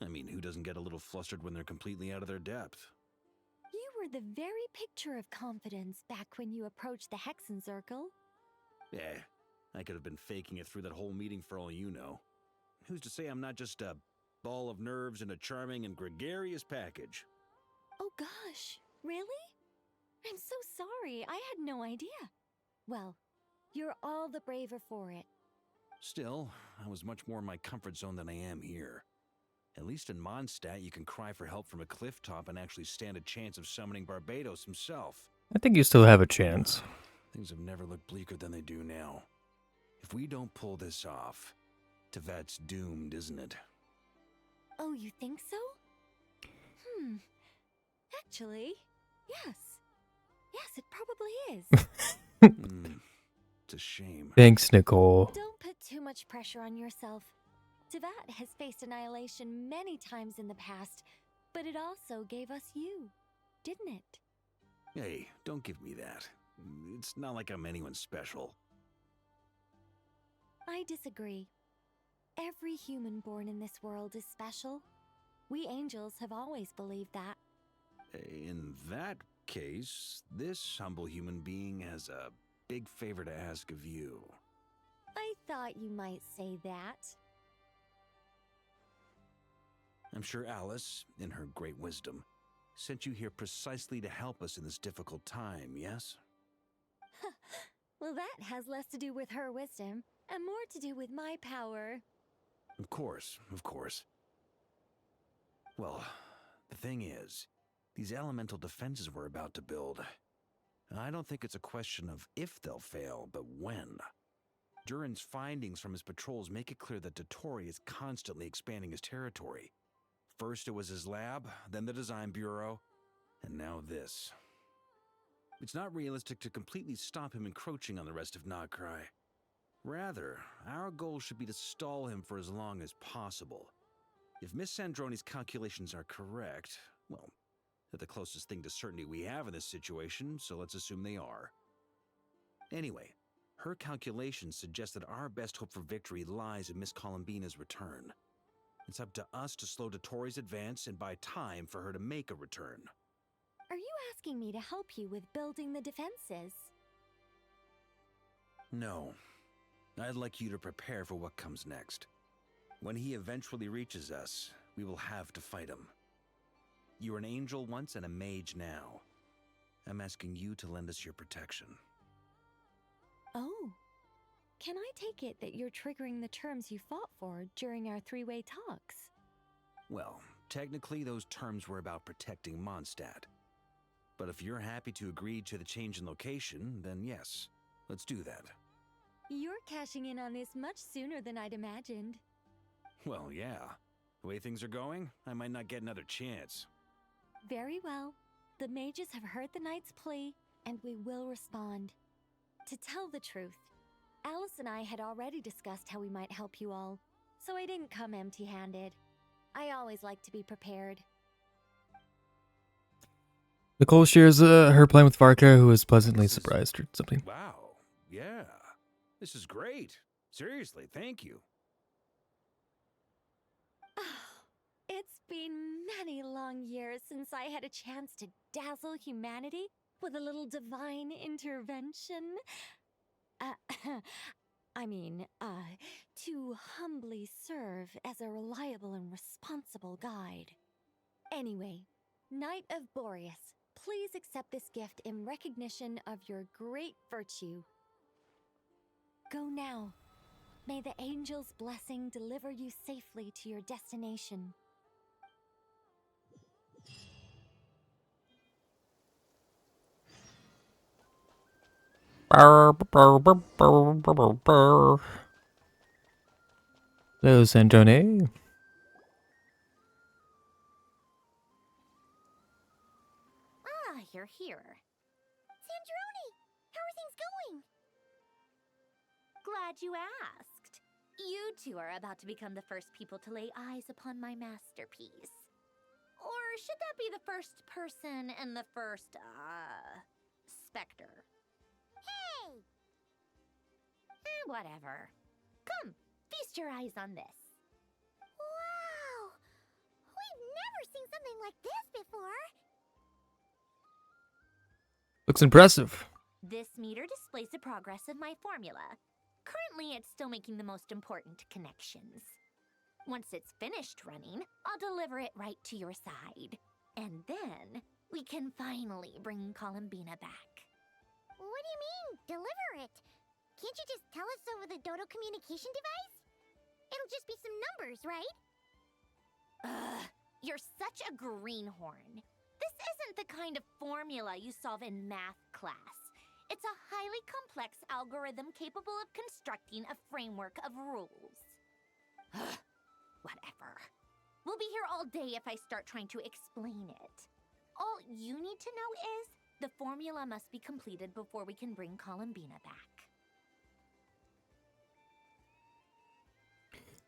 I mean, who doesn't get a little flustered when they're completely out of their depth? You were the very picture of confidence back when you approached the Hexen Circle. Yeah, I could have been faking it through that whole meeting for all you know. Who's to say I'm not just a ball of nerves in a charming and gregarious package? Oh gosh, really? I'm so sorry, I had no idea. Well, you're all the braver for it. Still, I was much more in my comfort zone than I am here. At least in Mondstadt, you can cry for help from a cliff top and actually stand a chance of summoning Barbados himself. I think you still have a chance. Things have never looked bleaker than they do now. If we don't pull this off, Tevat's doomed, isn't it? Oh, you think so? Actually, yes. Yes, it probably is. It's a shame. Thanks, Nicole. Don't put too much pressure on yourself. Tevat has faced annihilation many times in the past, but it also gave us you, didn't it? Hey, don't give me that. It's not like I'm anyone special. I disagree. Every human born in this world is special. We angels have always believed that. In that case, this humble human being has a big favor to ask of you. I thought you might say that. I'm sure Alice, in her great wisdom, sent you here precisely to help us in this difficult time, yes? Well, that has less to do with her wisdom and more to do with my power. Of course, of course. Well, the thing is, these elemental defenses we're about to build, I don't think it's a question of if they'll fail, but when. Durin's findings from his patrols make it clear that Dotori is constantly expanding his territory. First it was his lab, then the design bureau, and now this. It's not realistic to completely stop him encroaching on the rest of Nagcry. Rather, our goal should be to stall him for as long as possible. If Miss Sandroni's calculations are correct, well, they're the closest thing to certainty we have in this situation, so let's assume they are. Anyway, her calculations suggest that our best hope for victory lies in Miss Columbina's return. It's up to us to slow Dotori's advance and buy time for her to make a return. Are you asking me to help you with building the defenses? No. I'd like you to prepare for what comes next. When he eventually reaches us, we will have to fight him. You were an angel once and a mage now. I'm asking you to lend us your protection. Oh. Can I take it that you're triggering the terms you fought for during our three-way talks? Well, technically those terms were about protecting Mondstadt. But if you're happy to agree to the change in location, then yes, let's do that. You're cashing in on this much sooner than I'd imagined. Well, yeah. The way things are going, I might not get another chance. Very well. The mages have heard the knight's plea, and we will respond. To tell the truth, Alice and I had already discussed how we might help you all, so I didn't come empty-handed. I always like to be prepared. Nicole shares her plan with Varka, who is pleasantly surprised or something. Wow. Yeah. This is great. Seriously, thank you. It's been many long years since I had a chance to dazzle humanity with a little divine intervention. To humbly serve as a reliable and responsible guide. Anyway, Knight of Boreas, please accept this gift in recognition of your great virtue. Go now. May the angel's blessing deliver you safely to your destination. Hello, Santone. Ah, you're here. Sandrone, how are things going? Glad you asked. You two are about to become the first people to lay eyes upon my masterpiece. Or should that be the first person and the first, specter? Hey! Whatever. Come, feast your eyes on this. Wow! We've never seen something like this before. Looks impressive. This meter displays the progress of my formula. Currently, it's still making the most important connections. Once it's finished running, I'll deliver it right to your side. And then, we can finally bring Columbina back. What do you mean, deliver it? Can't you just tell us over the Dodo communication device? It'll just be some numbers, right? Ugh, you're such a greenhorn. This isn't the kind of formula you solve in math class. It's a highly complex algorithm capable of constructing a framework of rules. Ugh, whatever. We'll be here all day if I start trying to explain it. All you need to know is the formula must be completed before we can bring Columbina back.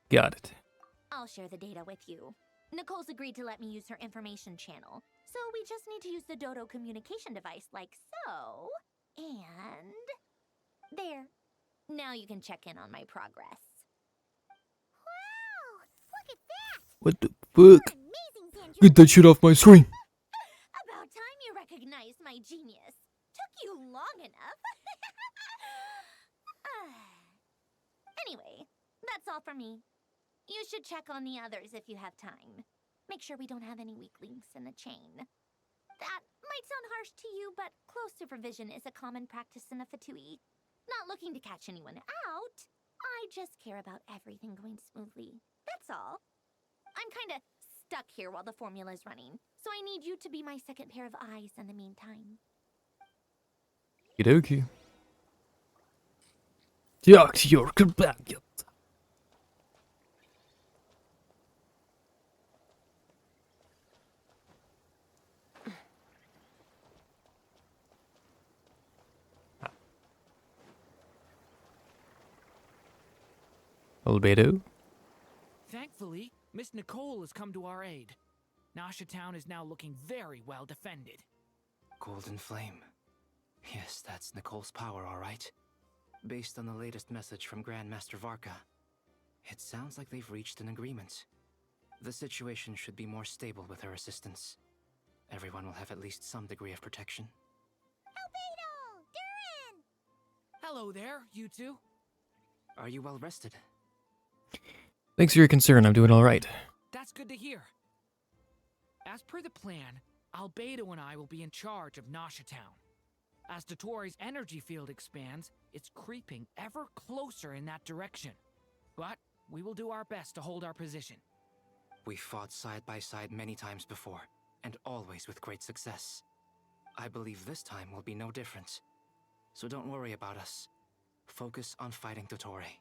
Got it. I'll share the data with you. Nicole's agreed to let me use her information channel, so we just need to use the Dodo communication device like so. And there. Now you can check in on my progress. Wow! Look at that! What the fuck? Amazing, Sandrone! Get that shit off my screen! About time you recognized my genius. Took you long enough. Anyway, that's all for me. You should check on the others if you have time. Make sure we don't have any weak links in the chain. That might sound harsh to you, but close supervision is a common practice in a Fatui. Not looking to catch anyone out. I just care about everything going smoothly. That's all. I'm kinda stuck here while the formula's running, so I need you to be my second pair of eyes in the meantime. Okie dokie. Talk to your companion. Albedo? Thankfully, Miss Nicole has come to our aid. Nasha Town is now looking very well defended. Golden Flame. Yes, that's Nicole's power, all right. Based on the latest message from Grandmaster Varka, it sounds like they've reached an agreement. The situation should be more stable with her assistance. Everyone will have at least some degree of protection. Albedo! Duran! Hello there, you two. Are you well rested? Thanks for your concern. I'm doing all right. That's good to hear. As per the plan, Albedo and I will be in charge of Nasha Town. As Dotori's energy field expands, it's creeping ever closer in that direction. But we will do our best to hold our position. We fought side by side many times before, and always with great success. I believe this time will be no different. So don't worry about us. Focus on fighting Dotori.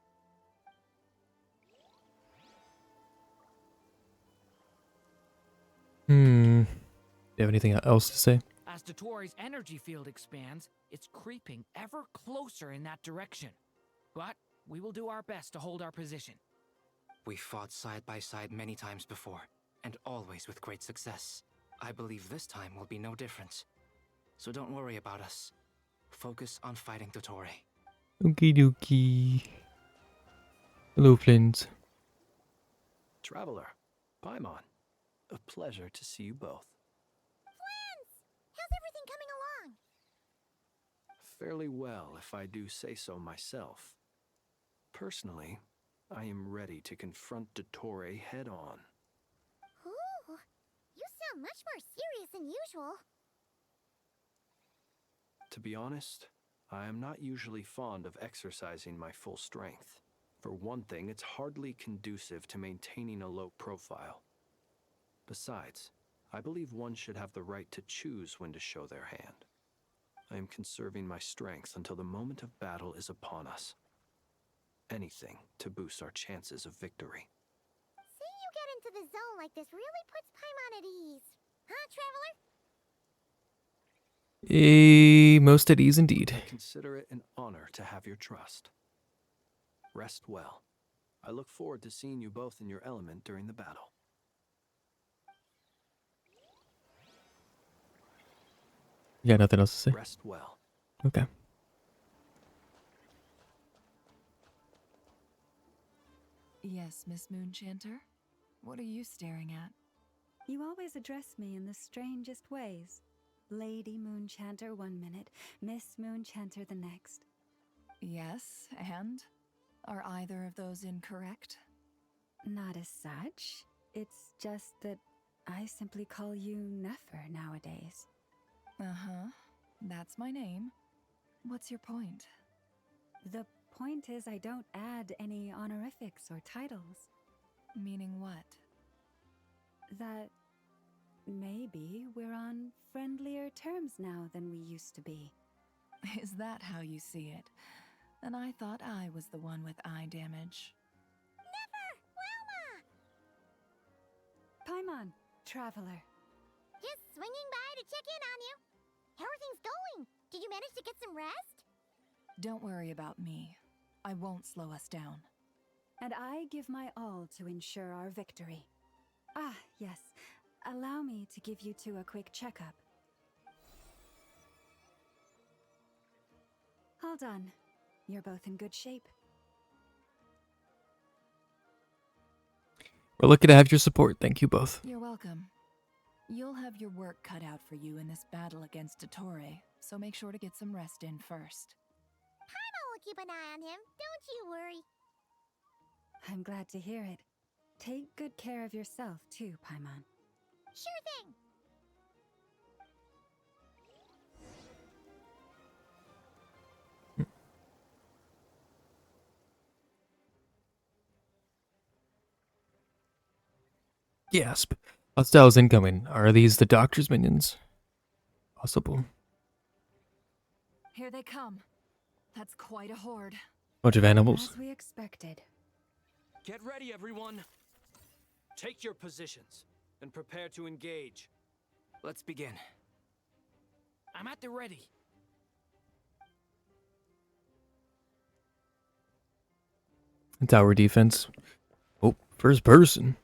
You have anything else to say? As Dotori's energy field expands, it's creeping ever closer in that direction. But we will do our best to hold our position. We fought side by side many times before, and always with great success. I believe this time will be no different. So don't worry about us. Focus on fighting Dotori. Okie dokie. Hello, Flint. Traveler, Paimon, a pleasure to see you both. Friends! How's everything coming along? Fairly well, if I do say so myself. Personally, I am ready to confront Dotori head-on. Ooh, you sound much more serious than usual. To be honest, I am not usually fond of exercising my full strength. For one thing, it's hardly conducive to maintaining a low profile. Besides, I believe one should have the right to choose when to show their hand. I am conserving my strength until the moment of battle is upon us. Anything to boost our chances of victory. Seeing you get into the zone like this really puts Paimon at ease. Huh, Traveler? Most at ease indeed. I consider it an honor to have your trust. Rest well. I look forward to seeing you both in your element during the battle. You got nothing else to say? Rest well. Okay. Yes, Miss Moonchanter? What are you staring at? You always address me in the strangest ways. Lady Moonchanter 1 minute, Miss Moonchanter the next. Yes, and? Are either of those incorrect? Not as such. It's just that I simply call you Nefer nowadays. Uh-huh. That's my name. What's your point? The point is I don't add any honorifics or titles. Meaning what? That maybe we're on friendlier terms now than we used to be. Is that how you see it? And I thought I was the one with eye damage. Wilma! Paimon, Traveler. Just swinging by to check in on you. How are things going? Did you manage to get some rest? Don't worry about me. I won't slow us down. And I give my all to ensure our victory. Ah, yes. Allow me to give you two a quick checkup. All done. You're both in good shape. We're lucky to have your support. Thank you both. You're welcome. You'll have your work cut out for you in this battle against Dotori, so make sure to get some rest in first. Paimon will keep an eye on him. Don't you worry. I'm glad to hear it. Take good care of yourself, too, Paimon. Sure thing. Gasp. Hostiles incoming. Are these the doctor's minions? Possible. Here they come. That's quite a horde. Bunch of animals. As we expected. Get ready, everyone. Take your positions and prepare to engage. Let's begin. I'm at the ready. Tower defense. Oh, first person.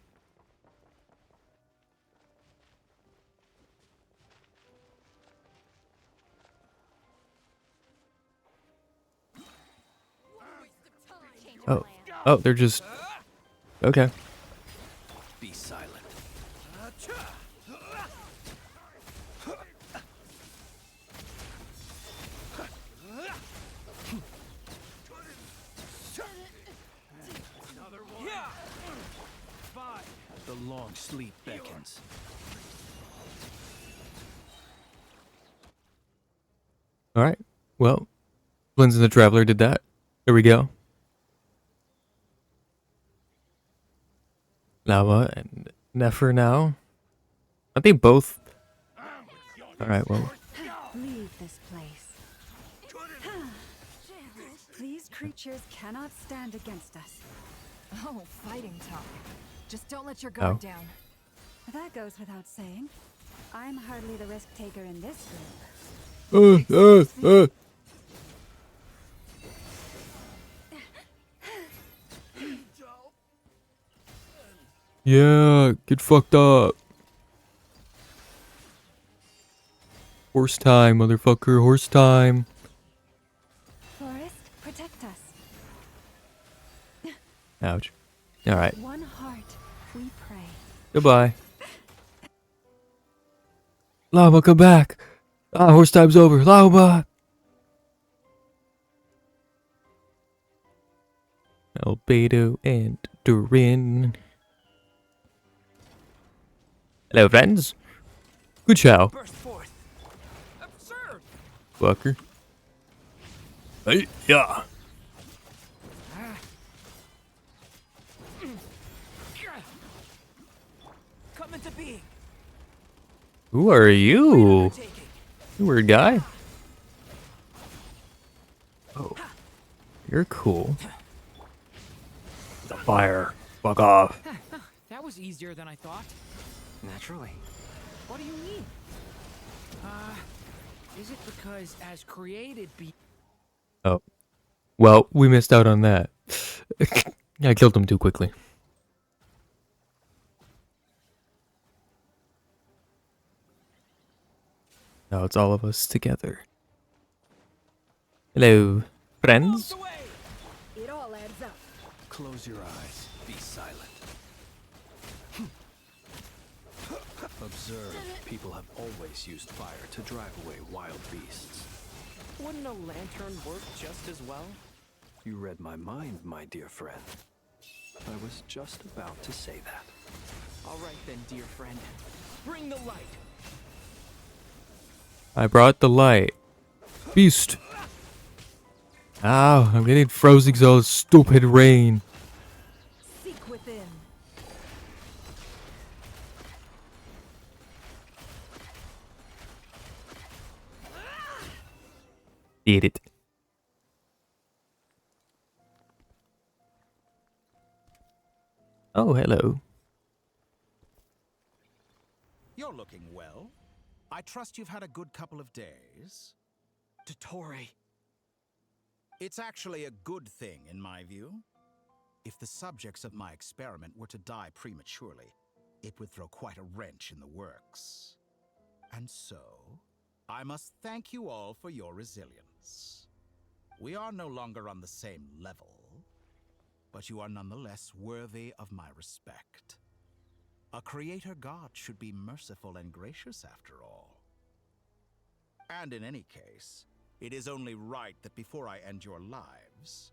Oh. Oh, they're just... Okay. Be silent. Another one. Fine. The long sleep beckons. Alright. Well, Blins and the Traveler did that. Here we go. Lava and Nefer now. I think both. Alright, well. Leave this place. These creatures cannot stand against us. Oh, fighting talk. Just don't let your guard down. That goes without saying. I'm hardly the risk taker in this group. Yeah, get fucked up. Horse time, motherfucker, horse time. Forest, protect us. Ouch. Alright, One heart, we pray. goodbye. Llama, come back. Ah, horse time's over. Llama! Albedo and Durin. Hello, friends. Good chow. Burst forth. Absurd. Fucker. Hey, yeah. Come into being. Who are you? You weird guy. Oh. You're cool. The fire. Fuck off. That was easier than I thought. Naturally. What do you mean? Is it because as created be... Oh. Well, we missed out on that. I killed him too quickly. Now it's all of us together. Hello, friends. It all adds up. Close your eyes. Be silent. Observe, people have always used fire to drive away wild beasts. Wouldn't a lantern work just as well? You read my mind, my dear friend. I was just about to say that. All right then, dear friend. Bring the light. I brought the light. Beast. Ow, I'm getting frozen because of stupid rain. Seek within. Eat it. Oh, hello. You're looking well. I trust you've had a good couple of days. Dottore. It's actually a good thing, in my view. If the subjects of my experiment were to die prematurely, it would throw quite a wrench in the works. And so, I must thank you all for your resilience. We are no longer on the same level, but you are nonetheless worthy of my respect. A creator god should be merciful and gracious after all. And in any case, it is only right that before I end your lives,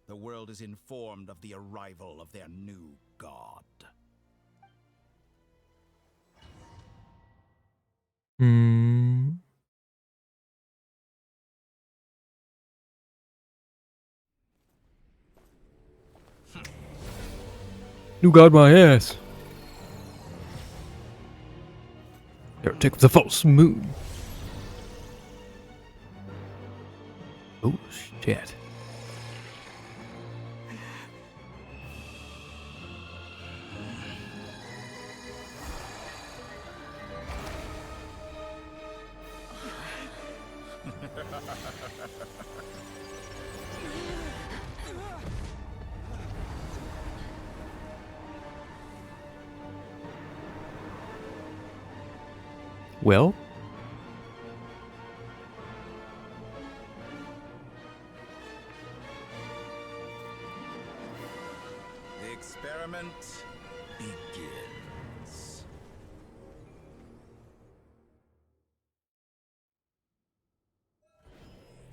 the world is informed of the arrival of their new god. You got my ass. There, take the false moon. Oh, shit. Well, The experiment begins.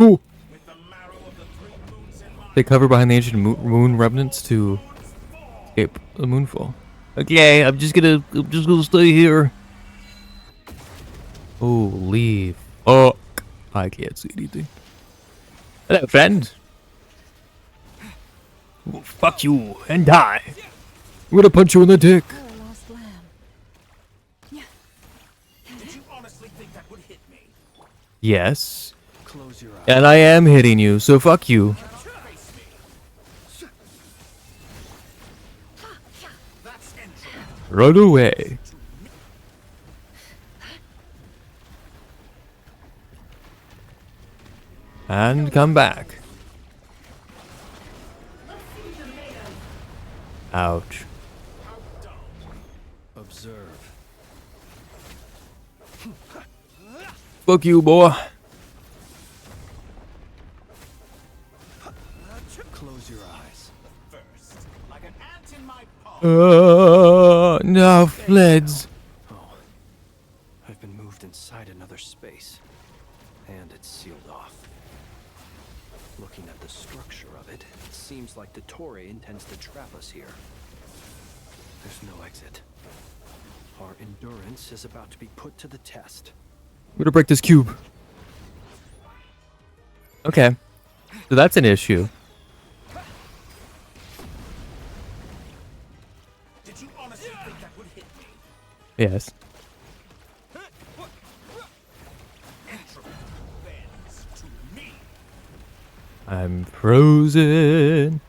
ooh. They cover behind the ancient moon remnants to escape the moonfall. Okay, I'm just gonna stay here. Holy fuck. I can't see anything. Hello, friend. Oh, fuck you and die. I'm gonna punch you in the dick. Our lost lamb. Did you honestly think that would hit me? Yes. Close your eyes. And I am hitting you, so fuck you. Run away. And come back. Ouch. Observe. Fuck you, boy. Close your eyes. First, like an ant in my paw. No, Fleds. Oh, I've been moved inside another space, and it's sealed off. Looking at the structure of it, it seems like the Tory intends to trap us here. There's no exit. Our endurance is about to be put to the test. I'm gonna break this cube. Okay. So that's an issue. Did you honestly think that would hit me? Yes. Entropy bends to me. I'm frozen.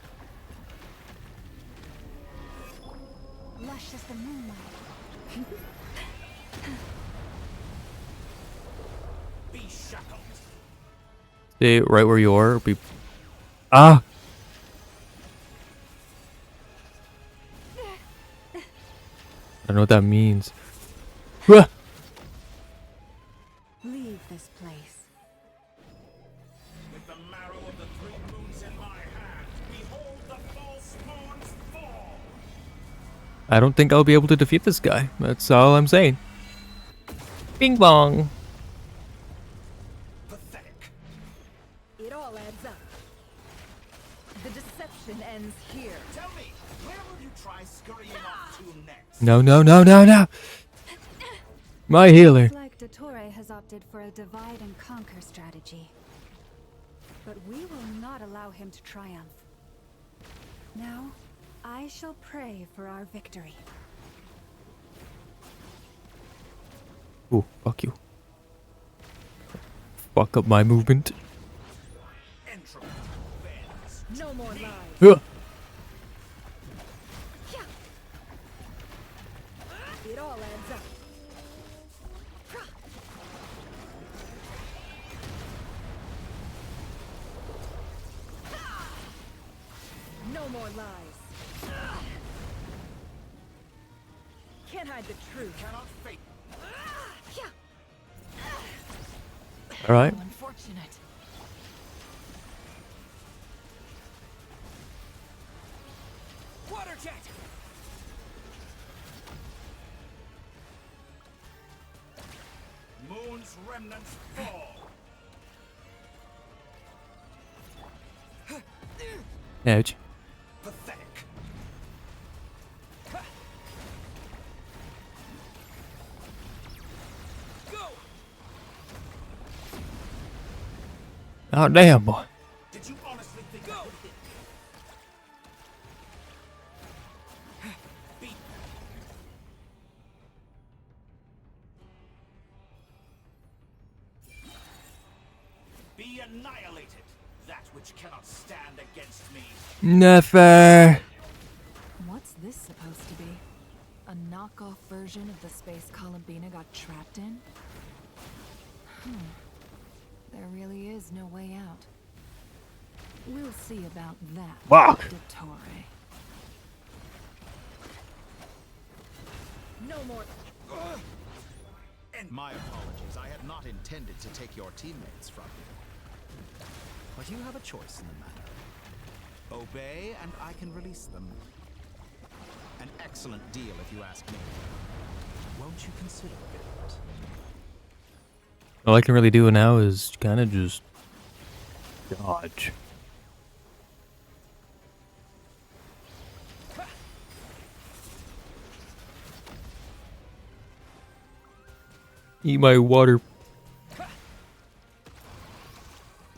Lush as the moonlight. Be shackled. Stay right where you are. Be ah. I don't know what that means. Ah! Leave this place. With the marrow of the three moons in my hand, behold the false moon's fall. I don't think I'll be able to defeat this guy. That's all I'm saying. Bing bong. Pathetic. It all adds up. The deception ends here. Tell me, where will you try scurrying off to next? No, no, no, no, no. My healer. Looks like Dottore has opted for a divide and conquer strategy. But we will not allow him to triumph. Now, I shall pray for our victory. Ooh, fuck you. Fuck up my movement. Entropy bends. No more lies. Ugh. It all adds up. No more lies. Can't hide the truth. Cannot fake. All right. How unfortunate. Water jet. Moon's remnants fall. Ouch. Pathetic. Oh damn, boy. Did you honestly think that would hit me? Beat. Be annihilated, that which cannot stand against me. Never. What's this supposed to be? A knockoff version of the space Columbina got trapped in? There really is no way out. We'll see about that, Fuck. Dottore. No more. And My apologies, I had not intended to take your teammates from you. But you have a choice in the matter. Obey, and I can release them. An excellent deal, if you ask me. Won't you consider it? All I can really do now is kind of just dodge. Eat my water.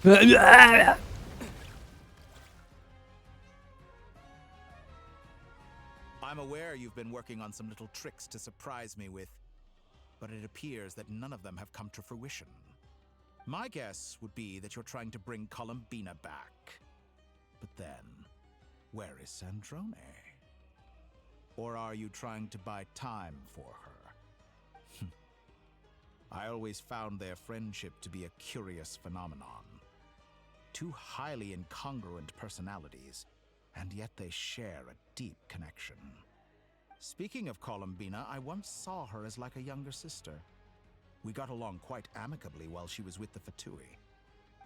I'm aware you've been working on some little tricks to surprise me with, but it appears that none of them have come to fruition. My guess would be that you're trying to bring Columbina back. But then, where is Sandrone? Or are you trying to buy time for her? I always found their friendship to be a curious phenomenon. two highly incongruent personalities, and yet they share a deep connection. Speaking of Columbina, I once saw her as like a younger sister. We got along quite amicably while she was with the Fatui.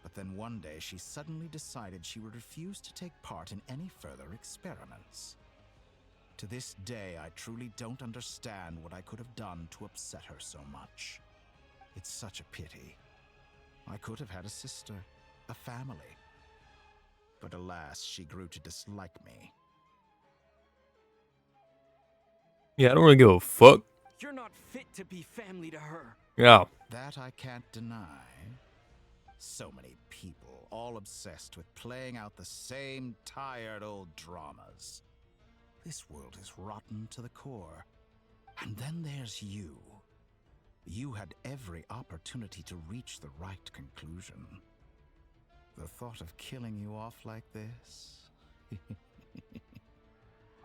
But then one day she suddenly decided she would refuse to take part in any further experiments. To this day, I truly don't understand what I could have done to upset her so much. It's such a pity. I could have had a sister, a family. But alas, she grew to dislike me. Yeah, I don't really give a fuck. You're not fit to be family to her. Yeah. That I can't deny. So many people, all obsessed with playing out the same tired old dramas. This world is rotten to the core. And then there's you. You had every opportunity to reach the right conclusion. The thought of killing you off like this?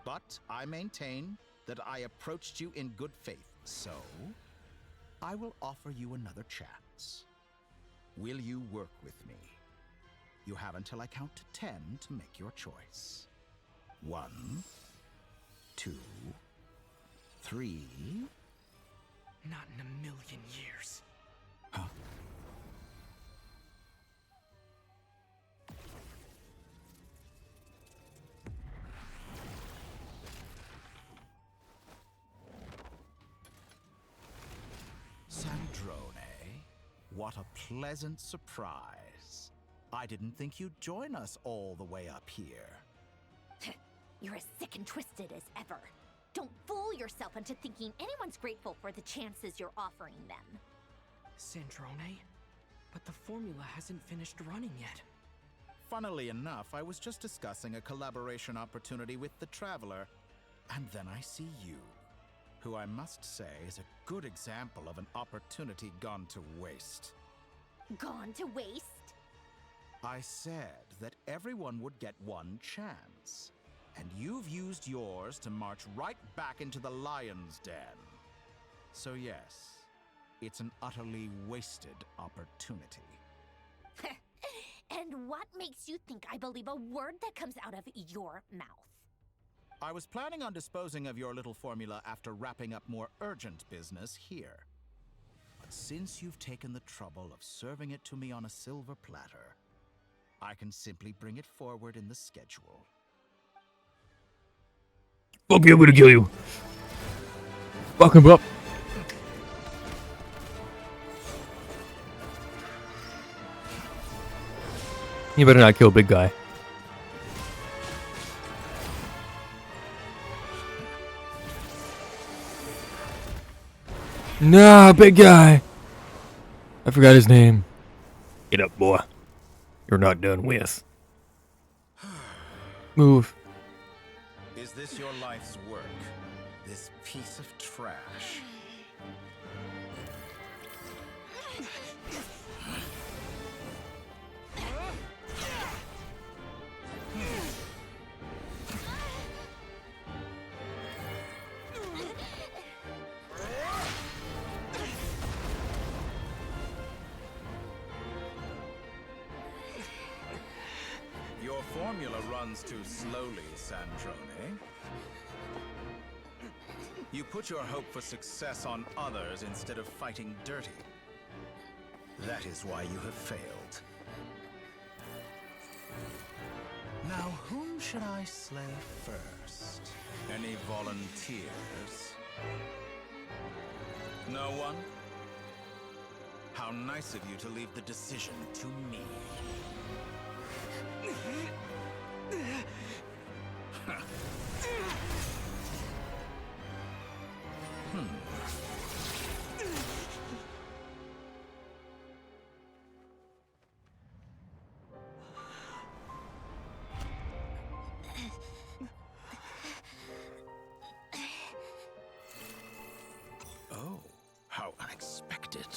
But I maintain that I approached you in good faith, so I will offer you another chance. Will you work with me? You have until I count to 10 to make your choice. 1, 2, 3. Not in a million years. Huh? Sandrone, what a pleasant surprise. I didn't think you'd join us all the way up here. You're as sick and twisted as ever. Don't fool yourself into thinking anyone's grateful for the chances you're offering them. Sandrone? But the formula hasn't finished running yet. Funnily enough, I was just discussing a collaboration opportunity with the Traveler, and then I see you, who I must say is a good example of an opportunity gone to waste. Gone to waste? I said that everyone would get one chance, and you've used yours to march right back into the lion's den. So yes, it's an utterly wasted opportunity. And what makes you think I believe a word that comes out of your mouth? I was planning on disposing of your little formula after wrapping up more urgent business here. But since you've taken the trouble of serving it to me on a silver platter, I can simply bring it forward in the schedule. Fuck you, I'm gonna kill you. Fuck him up. You better not kill big guy. Nah, big guy. I forgot his name. Get up, boy. You're not done with. Move. Is this your life's work? This piece of trash? Your formula runs too slowly, Sandrone. You put your hope for success on others instead of fighting dirty. That is why you have failed. Now, whom should I slay first? Any volunteers? No one? How nice of you to leave the decision to me. Oh, how unexpected.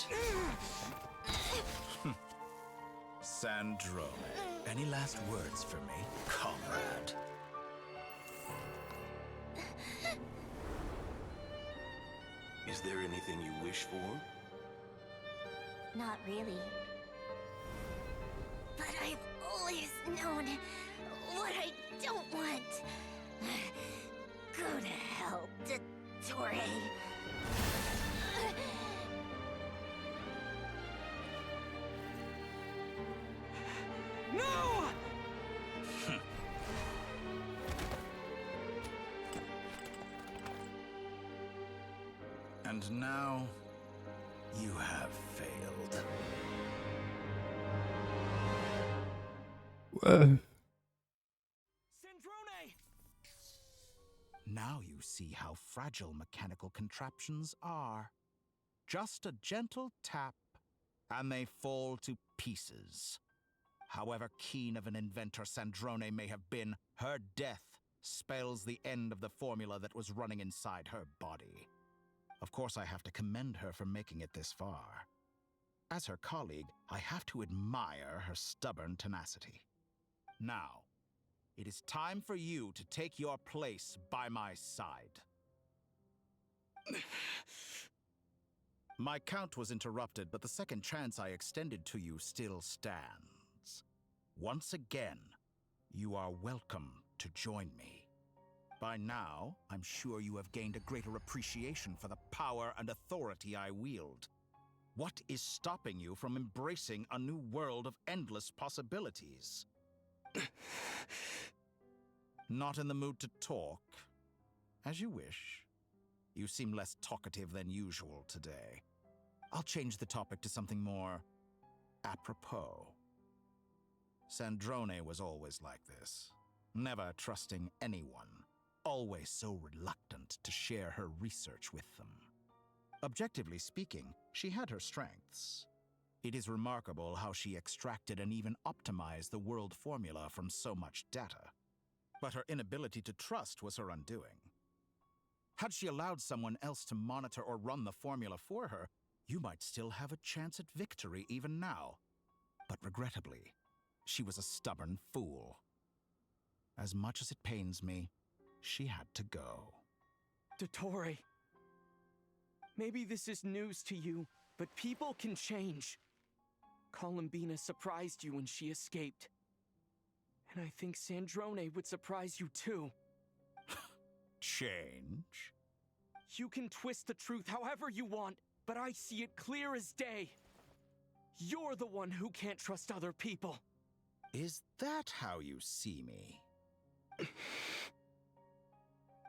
Sandrone, any last words for me, comrade? Is there anything you wish for? Not really. But I've down. What I don't want. Go to hell, Dottore. No! And now, you have failed. Sandrone! Now you see how fragile mechanical contraptions are. Just a gentle tap, and they fall to pieces. However keen of an inventor Sandrone may have been, her death spells the end of the formula that was running inside her body. Of course, I have to commend her for making it this far. As her colleague, I have to admire her stubborn tenacity. Now, it is time for you to take your place by my side. My count was interrupted, but the second chance I extended to you still stands. Once again, you are welcome to join me. By now, I'm sure you have gained a greater appreciation for the power and authority I wield. What is stopping you from embracing a new world of endless possibilities? Not in the mood to talk? As you wish. You seem less talkative than usual today. I'll change the topic to something more apropos. Sandrone was always like this, never trusting anyone, always so reluctant to share her research with them. Objectively speaking, she had her strengths. It is remarkable how she extracted and even optimized the world formula from so much data. But her inability to trust was her undoing. Had she allowed someone else to monitor or run the formula for her, you might still have a chance at victory even now. But regrettably, she was a stubborn fool. As much as it pains me, she had to go. Dottore. Maybe this is news to you, but people can change. Columbina surprised you when she escaped. And I think Sandrone would surprise you too. Change? You can twist the truth however you want, but I see it clear as day. You're the one who can't trust other people. Is that how you see me?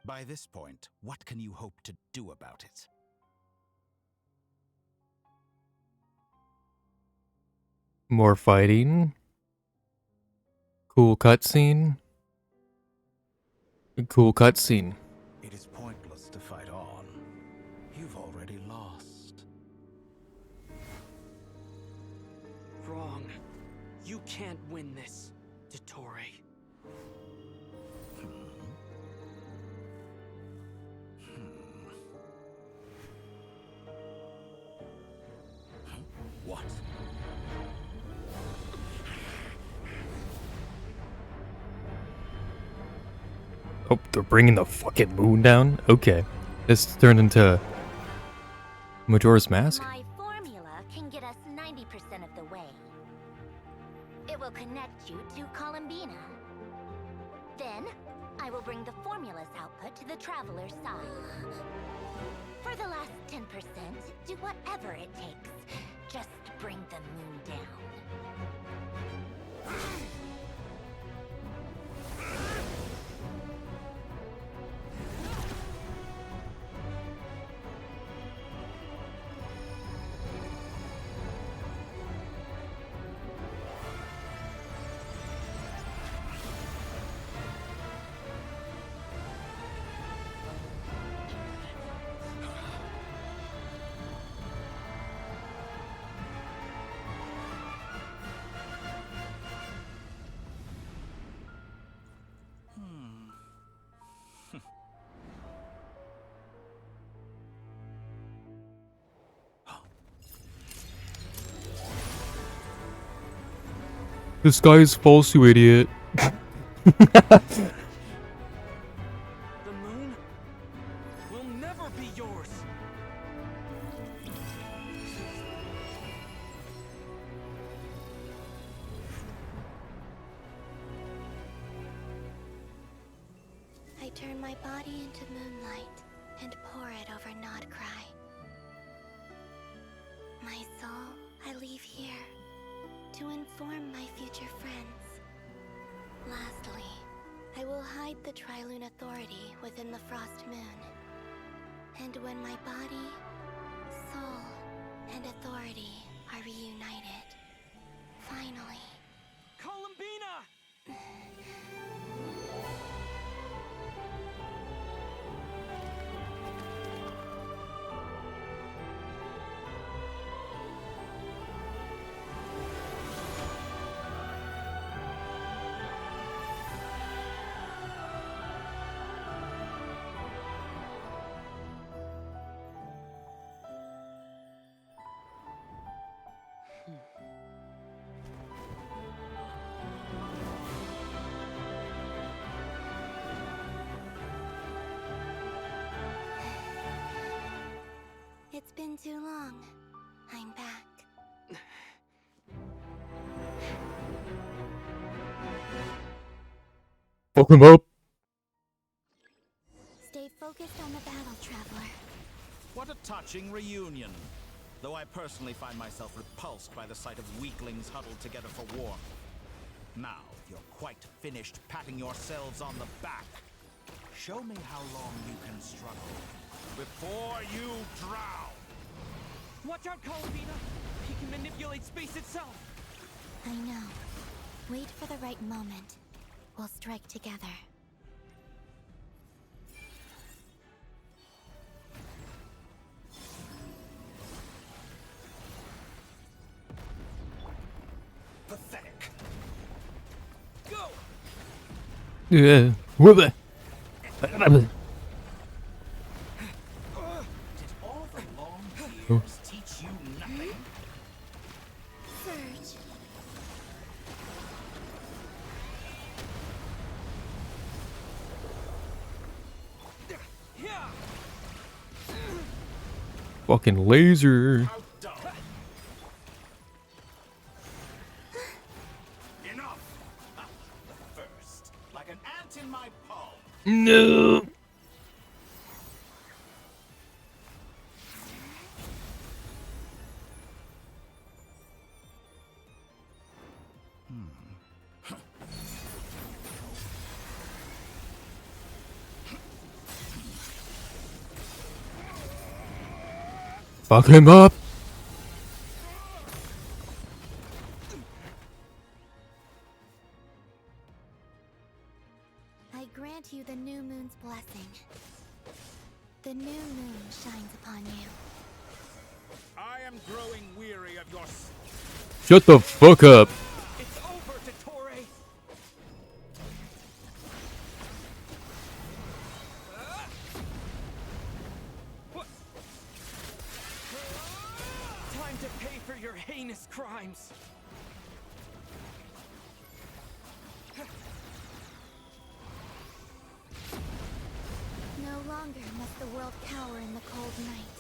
By this point, what can you hope to do about it? More fighting. Cool cutscene. Cool cutscene. It is pointless to fight on. You've already lost. Wrong. You can't win this, Dottore. What? Oh, they're bringing the fucking moon down? Okay. This turned into Majora's Mask? My formula can get us 90% of the way. It will connect you to Columbina. Then, I will bring the formula's output to the Traveler's side. For the last 10%, do whatever it takes. Just bring the moon down. The sky is false, you idiot. The moon will never be yours. turn my body into moonlight and pour it over Nodcry. My soul I leave here to inform my future friends. Lastly, I will hide the Trilune Authority within the Frost Moon. And when my body, soul, and authority are reunited, finally... Columbina! It's been too long. I'm back. Fuck him up. Stay focused on the battle, Traveler. What a touching reunion. Though I personally find myself repulsed by the sight of weaklings huddled together for warmth. Now, you're quite finished patting yourselves on the back. Show me how long you can struggle before you drown. Watch out, Columbina! He can manipulate space itself! I know. Wait for the right moment. We'll strike together. Pathetic. Go! Yeah. Whoop it. Did all the long years teach you nothing? Surge. Fucking laser. Enough! The first, like an ant in my palm. No. Fuck him up. I grant you the new moon's blessing. The new moon shines upon you. I am growing weary of your... Shut the fuck up. It's over, Dottore! Time to pay for your heinous crimes! No longer must the world cower in the cold night.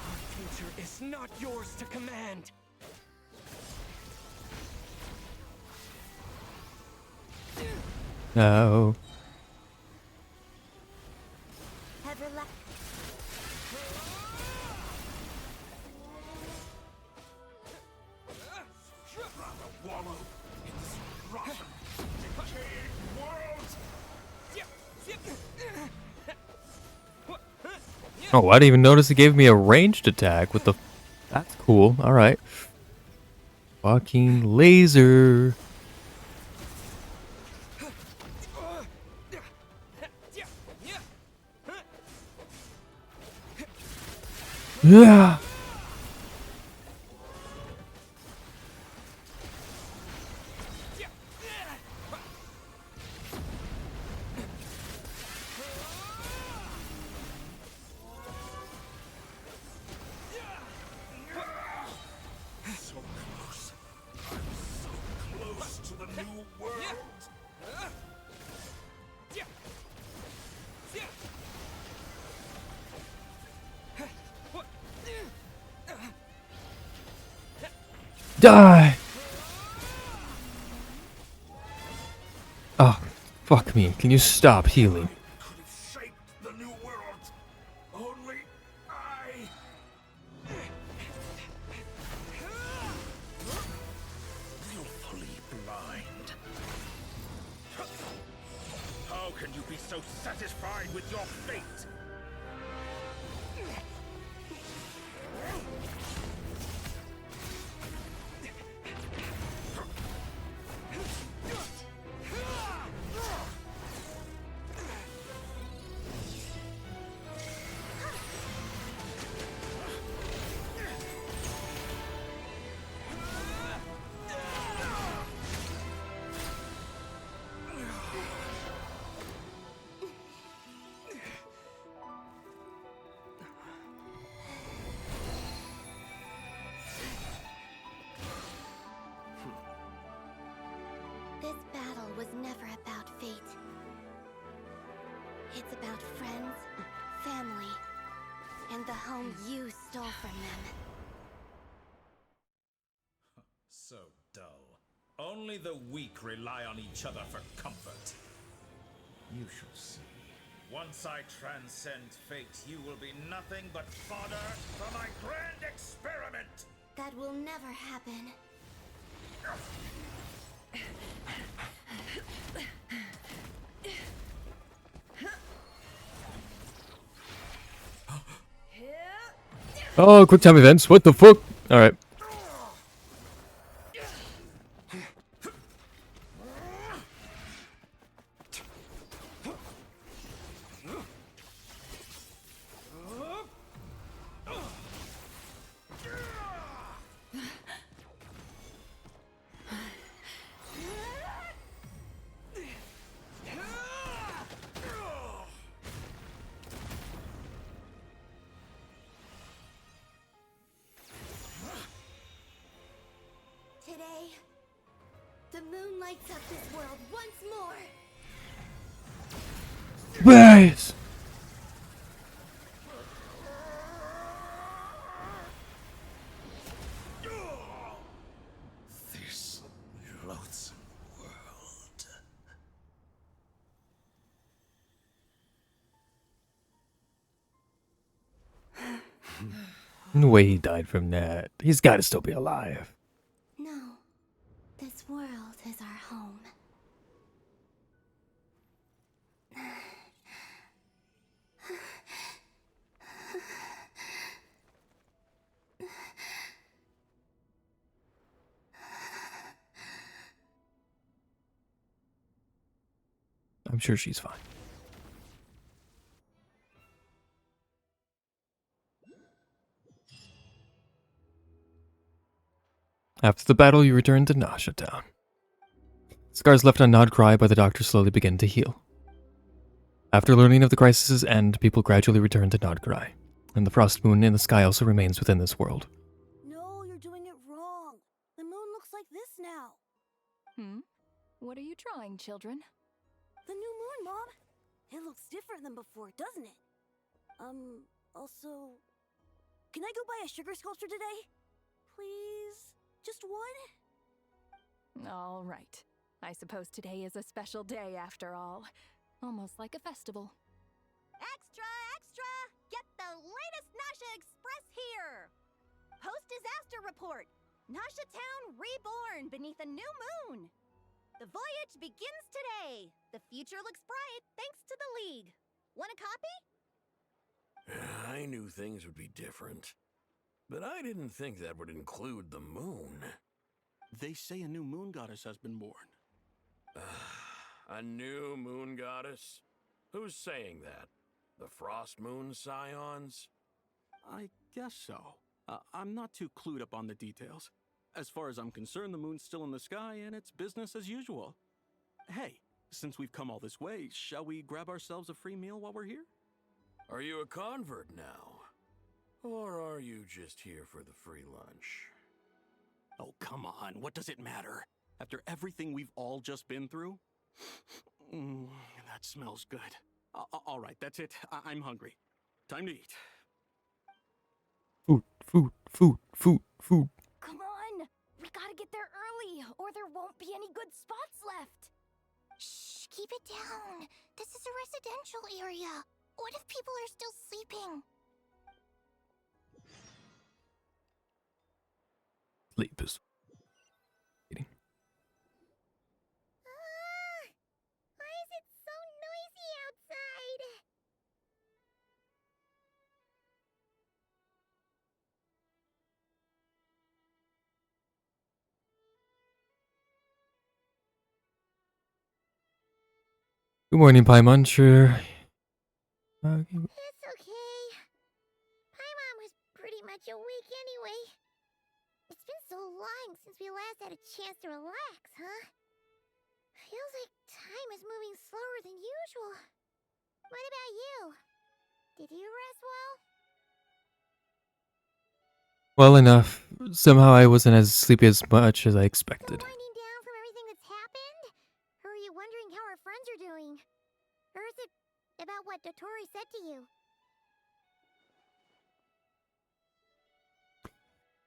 Our future is not yours to command! No. Wallow in this rotten, decaying world! Oh, I didn't even notice it gave me a ranged attack. What the? That's cool. All right. Fucking laser. Yeah. So close. I'm so close to the new world. Die! Oh, fuck me. Can you stop healing? Could have shaped the new world. Only I. Willfully blind. How can you be so satisfied with your fate? This battle was never about fate. It's about friends, family, and the home you stole from them. So dull. Only the weak rely on each other for comfort. You shall see. Once I transcend fate, you will be nothing but fodder for my grand experiment! That will never happen. Oh, quick time events. What the fuck? Alright. Today, the moon lights up this world once more. Space! This loathsome world. No way he died from that. He's gotta still be alive. No, this world is our home. I'm sure she's fine. After the battle, you return to Nasha Town. Scars left on Nod Cry by the doctor slowly begin to heal. After learning of the crisis's end, people gradually return to Nod Cry, and the frost moon in the sky also remains within this world. No, you're doing it wrong. The moon looks like this now. What are you drawing, children? The new moon, Mom. It looks different than before, doesn't it? Also, can I go buy a sugar sculpture today? Please? Just one? All right. I suppose today is a special day after all. Almost like a festival. Extra, extra! Get the latest Nasha Express here! Post-disaster report! Nasha Town reborn beneath a new moon! The voyage begins today! The future looks bright thanks to the League. Want a copy? I knew things would be different, but I didn't think that would include the moon. They say a new moon goddess has been born. A new moon goddess? Who's saying that? The Frost Moon Scions? I guess so. I'm not too clued up on the details. As far as I'm concerned, the moon's still in the sky and it's business as usual. Hey, since we've come all this way, shall we grab ourselves a free meal while we're here? Are you a convert now? Or are you just here for the free lunch? Oh, come on. What does it matter? After everything we've all just been through? That smells good. All right, that's it. I'm hungry. Time to eat. Food, food, food, food, food. Come on! We hurry, or there won't be any good spots left. Shh, keep it down. This is a residential area. What if people are still sleeping? Sleep is. Why is it so noisy outside? Good morning, Paimon. Sure. It's okay. Paimon was pretty much awake anyway. It's been so long since we last had a chance to relax, huh? Feels like time is moving slower than usual. What about you? Did you rest well? Well enough. Somehow I wasn't as sleepy as much as I expected. Winding down from everything that's happened? Or are you wondering how our friends are doing? Or is it about what Dotori said to you?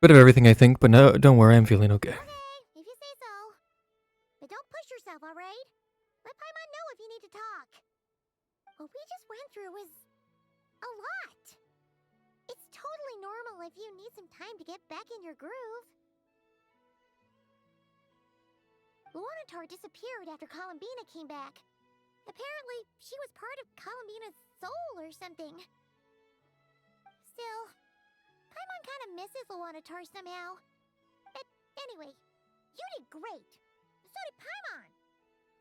Bit of everything, I think, but no, don't worry, I'm feeling okay. Okay, if you say so. But don't push yourself, alright? Let Paimon know if you need to talk. What we just went through was a lot. It's totally normal if you need some time to get back in your groove. Luanatar disappeared after Columbina came back. Apparently, she was part of Columbina's soul or something. Still, Paimon kind of misses Luanatar somehow. But anyway, you did great. So did Paimon.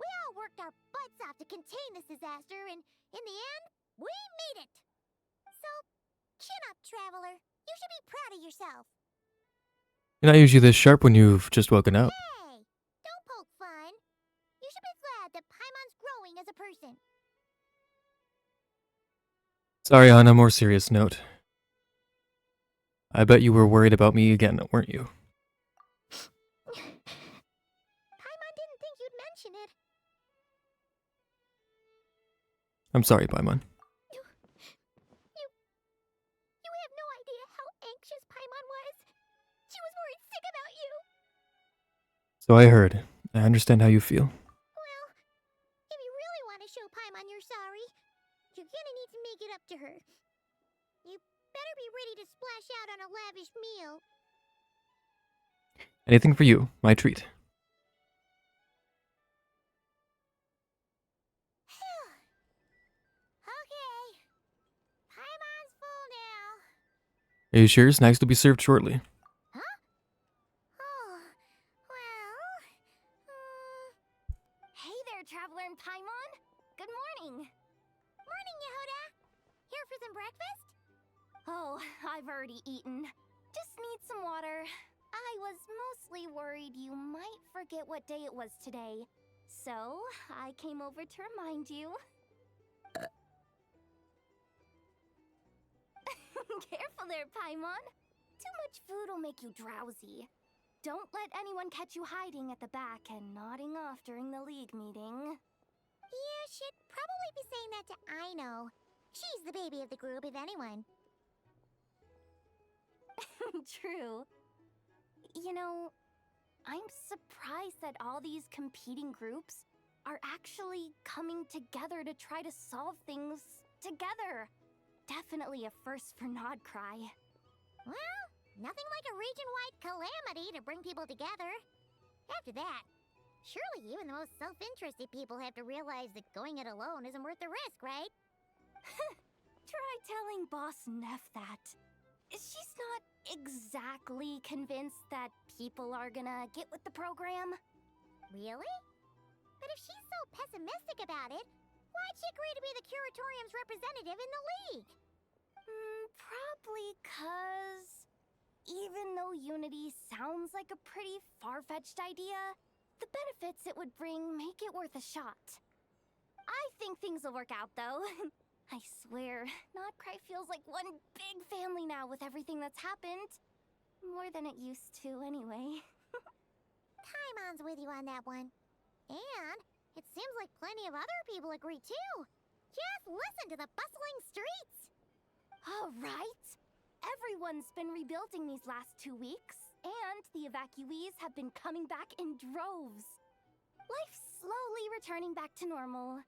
We all worked our butts off to contain this disaster, and in the end, we made it. So, chin up, Traveler. You should be proud of yourself. You're not usually this sharp when you've just woken up. Hey, don't poke fun. You should be glad that Paimon's growing as a person. Sorry, on a more serious note. I bet you were worried about me again, weren't you? Paimon didn't think you'd mention it. I'm sorry, Paimon. You have no idea how anxious Paimon was. She was worried sick about you. So I heard. I understand how you feel. Well, if you really want to show Paimon you're sorry, you're gonna need to make it up to her. You better be ready to splash out on a lavish meal. Anything for you, my treat. Okay. Paimon's full now. Are you sure? Snacks will be served shortly. Huh? Oh, well... Hey there, Traveler and Paimon. Good morning. Morning, Yehuda. Here for some breakfast? Oh, I've already eaten. Just need some water. I was mostly worried you might forget what day it was today. So, I came over to remind you. Careful there, Paimon. Too much food will make you drowsy. Don't let anyone catch you hiding at the back and nodding off during the League meeting. You should probably be saying that to Aino. She's the baby of the group, if anyone. True. You know, I'm surprised that all these competing groups are actually coming together to try to solve things together. Definitely a first for Nodcry. Well, nothing like a region-wide calamity to bring people together. After that, surely even the most self-interested people have to realize that going it alone isn't worth the risk, right? Try telling Boss Neff that. She's not exactly convinced that people are gonna get with the program. Really? But if she's so pessimistic about it, why'd she agree to be the Curatorium's representative in the League? Probably 'cause even though Unity sounds like a pretty far-fetched idea, the benefits it would bring make it worth a shot. I think things will work out, though. I swear, Nodcry feels like one big family now with everything that's happened. More than it used to, anyway. Paimon's with you on that one. And it seems like plenty of other people agree, too. Just listen to the bustling streets. All right. Everyone's been rebuilding these last 2 weeks. And the evacuees have been coming back in droves. Life's slowly returning back to normal.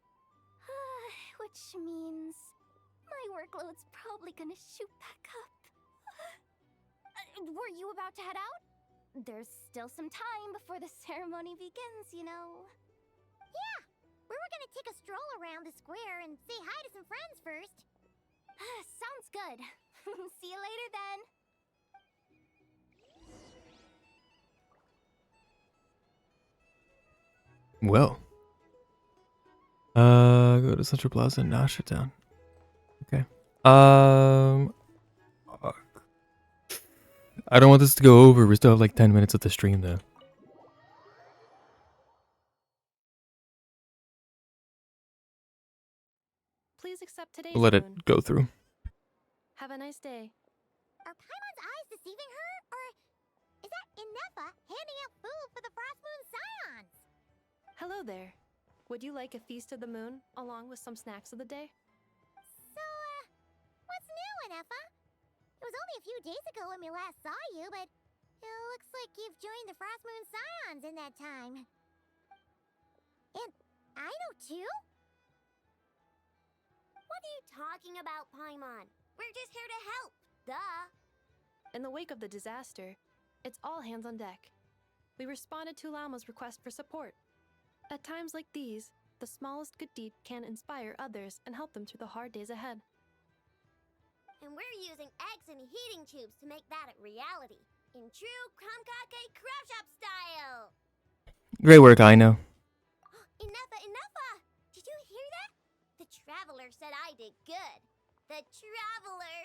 Which means my workload's probably gonna shoot back up. Were you about to head out? There's still some time before the ceremony begins, you know. Yeah, we were gonna take a stroll around the square and say hi to some friends first. Sounds good. See you later then. Well. Go to Central Plaza and Nasha Town. Okay. I don't want this to go over. We still have like 10 minutes of the stream though. Please accept today's We'll let moon. it go through. Have a nice day. Are Paimon's eyes deceiving her? Or is that Inefa handing out food for the Frost Moon Scions? Hello there. Would you like a feast of the moon, along with some snacks of the day? So, what's new, Inefa? It was only a few days ago when we last saw you, but it looks like you've joined the Frost Moon Scions in that time. And I know too? What are you talking about, Paimon? We're just here to help. Duh. In the wake of the disaster, it's all hands on deck. We responded to Lama's request for support. At times like these, the smallest good deed can inspire others and help them through the hard days ahead. And we're using eggs and heating tubes to make that a reality. In true Kromkake craft shop style. Great work, I know. Enough! Did you hear that? The Traveler said I did good. The Traveler!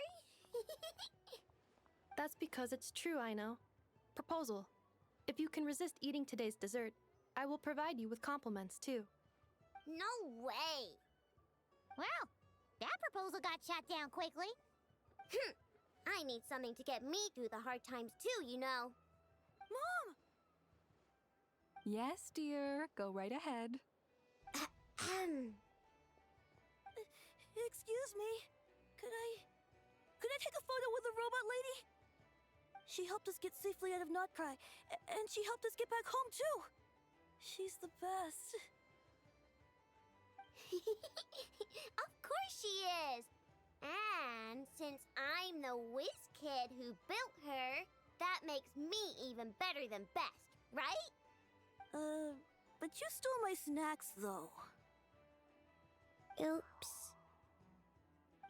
That's because it's true, I know. Proposal. If you can resist eating today's dessert, I will provide you with compliments, too. No way! Well, that proposal got shot down quickly. I need something to get me through the hard times too, you know. Mom! Yes, dear. Go right ahead. Excuse me. Could I take a photo with the robot lady? She helped us get safely out of Notcry, and she helped us get back home too. She's the best. Of course she is. And since I'm the whiz kid who built her, that makes me even better than best, right? But you stole my snacks, though. Oops.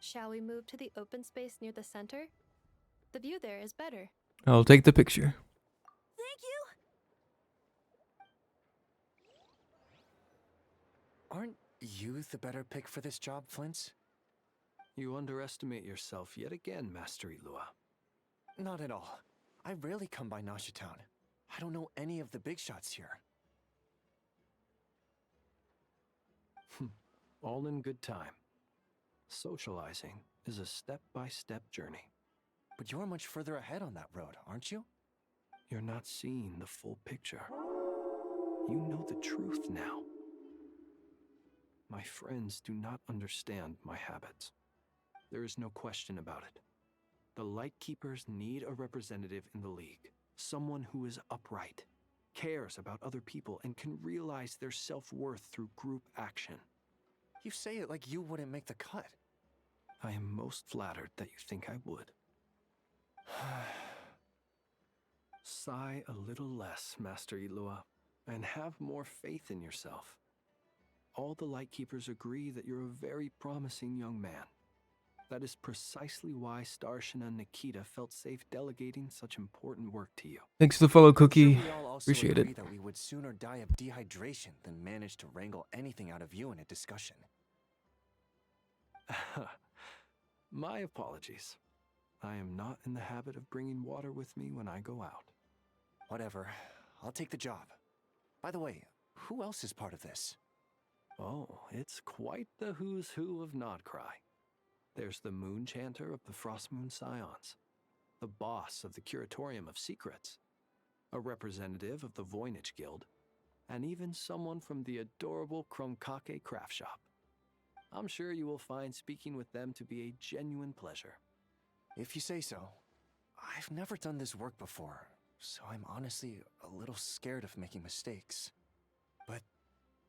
Shall we move to the open space near the center? The view there is better. I'll take the picture. Thank you! Aren't you the better pick for this job, Flint? You underestimate yourself yet again, Master Ilua. Not at all. I rarely come by Nasha Town. I don't know any of the big shots here. All in good time. Socializing is a step-by-step journey. But you're much further ahead on that road, aren't you? You're not seeing the full picture. You know the truth now. My friends do not understand my habits. There is no question about it. The Lightkeepers need a representative in the League. Someone who is upright, cares about other people, and can realize their self-worth through group action. You say it like you wouldn't make the cut. I am most flattered that you think I would. Sigh a little less, Master Ilua, and have more faith in yourself. All the Lightkeepers agree that you're a very promising young man. That is precisely why Starshina Nikita felt safe delegating such important work to you. Thanks for the follow, Cookie. We all also Appreciate agree it. that we would sooner die of dehydration than manage to wrangle anything out of you in a discussion. My apologies. I am not in the habit of bringing water with me when I go out. Whatever. I'll take the job. By the way, who else is part of this? Oh, it's quite the who's who of Nodcry. There's the Moon Chanter of the Frost Moon Scions, the boss of the Curatorium of Secrets, a representative of the Voynich Guild, and even someone from the adorable Kromkake craft shop. I'm sure you will find speaking with them to be a genuine pleasure. If you say so. I've never done this work before. so I'm honestly a little scared of making mistakes. But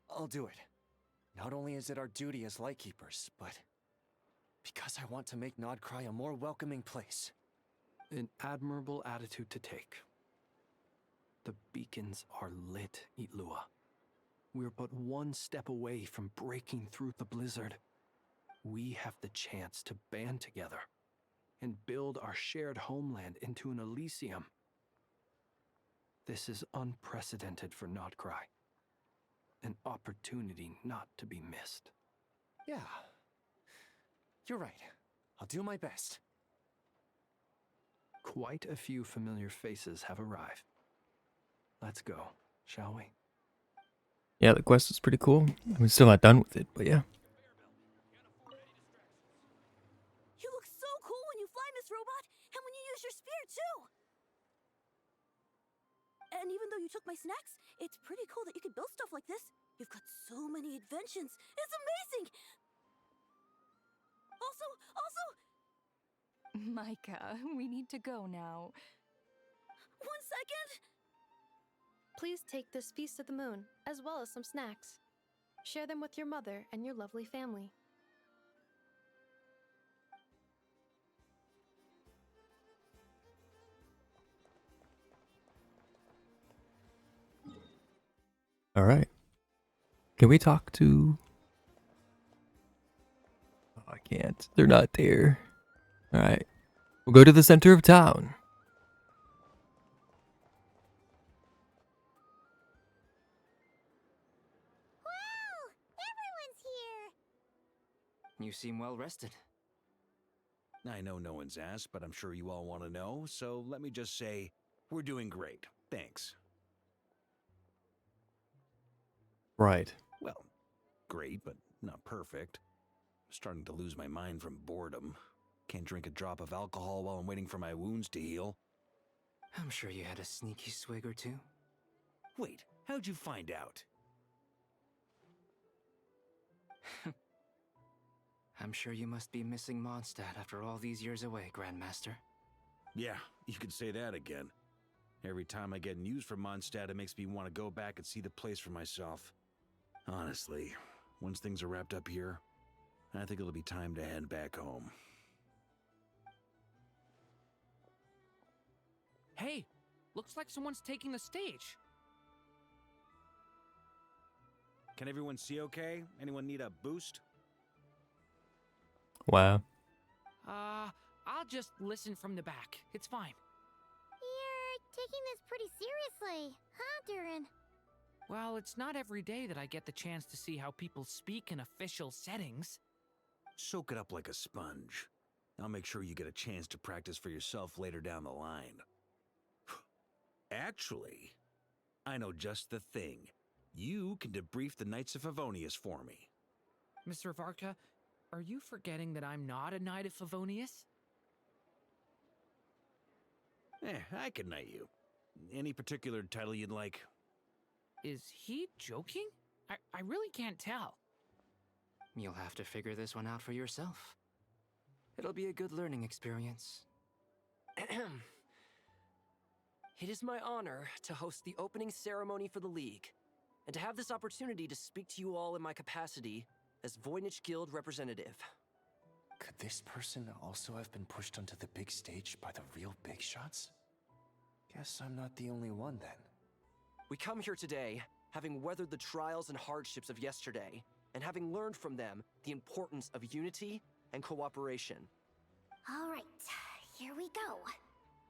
I'll do it. Not only is it our duty as Lightkeepers, but because I want to make Nodcry a more welcoming place. An admirable attitude to take. The beacons are lit, Itlua. We're but one step away from breaking through the blizzard. We have the chance to band together and build our shared homeland into an Elysium. This is unprecedented for Nodcry. An opportunity not to be missed. Yeah. You're right. I'll do my best. Quite a few familiar faces have arrived. Let's go, shall we? Yeah, the quest is pretty cool. I'm still not done with it, but yeah. You look so cool when you fly, Miss Robot, and when you use your spear, too! And even though you took my snacks, it's pretty cool that you can build stuff like this. You've got so many inventions. It's amazing! Also... Micah, we need to go now. 1 second! Please take this Feast of the Moon, as well as some snacks. Share them with your mother and your lovely family. All right. Can we talk to... Oh, I can't. They're not there. All right. We'll go to the center of town. Wow! Everyone's here! You seem well rested. I know no one's asked, but I'm sure you all want to know, so let me just say, we're doing great. Thanks. Right. Well, great, but not perfect. I'm starting to lose my mind from boredom. Can't drink a drop of alcohol while I'm waiting for my wounds to heal. I'm sure you had a sneaky swig or two. Wait, how'd you find out? I'm sure you must be missing Mondstadt after all these years away, Grandmaster. Yeah, you could say that again. Every time I get news from Mondstadt, it makes me want to go back and see the place for myself. Honestly, once things are wrapped up here, I think it'll be time to head back home. Hey, looks like someone's taking the stage. Can everyone see okay? Anyone need a boost? Wow. I'll just listen from the back. It's fine. You're taking this pretty seriously, huh, Durin? Well, it's not every day that I get the chance to see how people speak in official settings. Soak it up like a sponge. I'll make sure you get a chance to practice for yourself later down the line. Actually, I know just the thing. You can debrief the Knights of Favonius for me. Mr. Varka, are you forgetting that I'm not a Knight of Favonius? I can knight you. Any particular title you'd like? Is he joking? I really can't tell. You'll have to figure this one out for yourself. It'll be a good learning experience. It is my honor to host the opening ceremony for the League, and to have this opportunity to speak to you all in my capacity as Voynich Guild representative. Could this person also have been pushed onto the big stage by the real big shots? Guess I'm not the only one then. We come here today, having weathered the trials and hardships of yesterday, and having learned from them the importance of unity and cooperation. All right, here we go.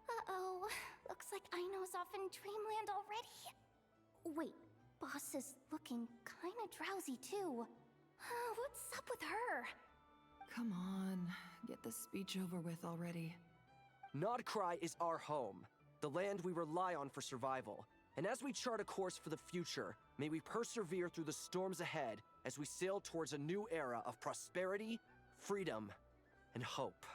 Uh-oh, looks like Aino's off in Dreamland already. Wait, Boss is looking kinda drowsy too. What's up with her? Come on, get this speech over with already. Nodcry is our home, the land we rely on for survival. And as we chart a course for the future, may we persevere through the storms ahead as we sail towards a new era of prosperity, freedom, and hope.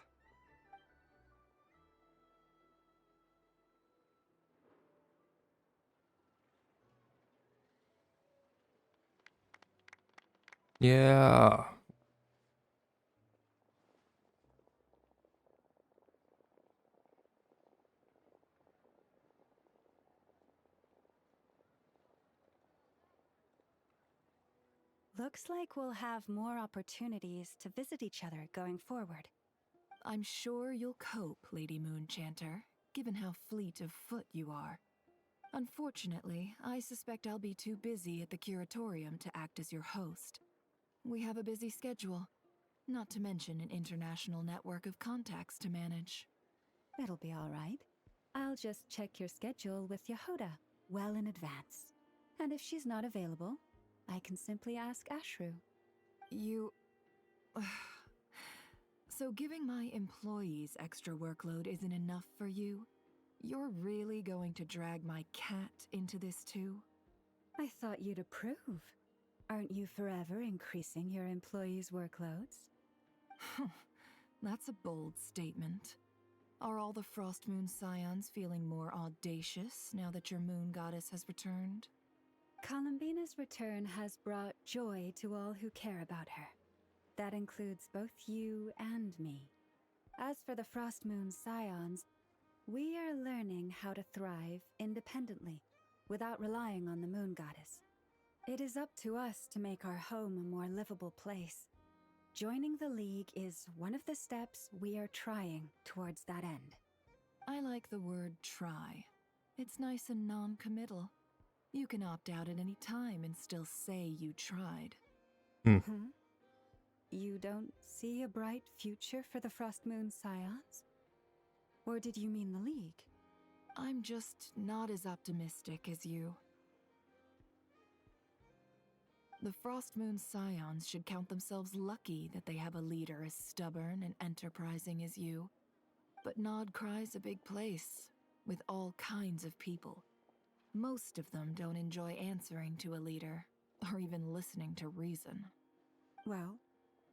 Yeah. Looks like we'll have more opportunities to visit each other going forward. I'm sure you'll cope, Lady Moonchanter, given how fleet of foot you are. Unfortunately, I suspect I'll be too busy at the curatorium to act as your host. We have a busy schedule, not to mention an international network of contacts to manage. It'll be all right. I'll just check your schedule with Yehoda well in advance. And if she's not available, I can simply ask Ashru. You... So giving my employees extra workload isn't enough for you? You're really going to drag my cat into this too? I thought you'd approve. Aren't you forever increasing your employees' workloads? That's a bold statement. Are all the Frost Moon Scions feeling more audacious now that your moon goddess has returned? Columbina's return has brought joy to all who care about her. That includes both you and me. As for the Frost Moon Scions, we are learning how to thrive independently, without relying on the moon goddess. It is up to us to make our home a more livable place. Joining the League is one of the steps we are trying towards that end. I like the word try. It's nice and non-committal. You can opt out at any time and still say you tried. You don't see a bright future for the Frost Moon Scions? Or did you mean the League? I'm just not as optimistic as you. The Frost Moon Scions should count themselves lucky that they have a leader as stubborn and enterprising as you. But Nodcry's a big place, with all kinds of people. Most of them don't enjoy answering to a leader, or even listening to reason. Well,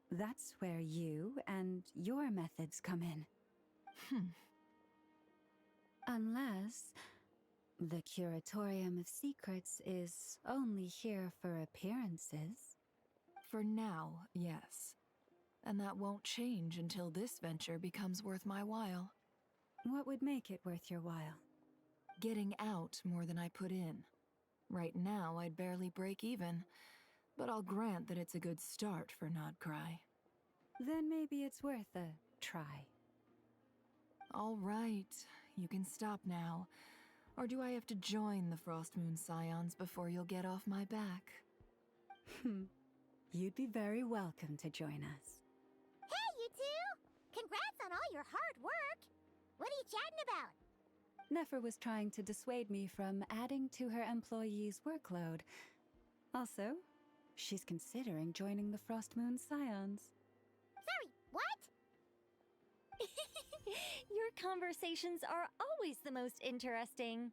that's where you and your methods come in. Unless the Curatorium of Secrets is only here for appearances. For now, yes. And that won't change until this venture becomes worth my while. What would make it worth your while? Getting out more than I put in. Right now, I'd barely break even, but I'll grant that it's a good start for Nodcry. Then maybe it's worth a try. All right, you can stop now. Or do I have to join the Frost Moon Scions before you'll get off my back? You'd be very welcome to join us. Hey, you two! Congrats on all your hard work! What are you chatting about? Nefer was trying to dissuade me from adding to her employees' workload. Also, she's considering joining the Frost Moon Scions. Sorry, what? Your conversations are always the most interesting.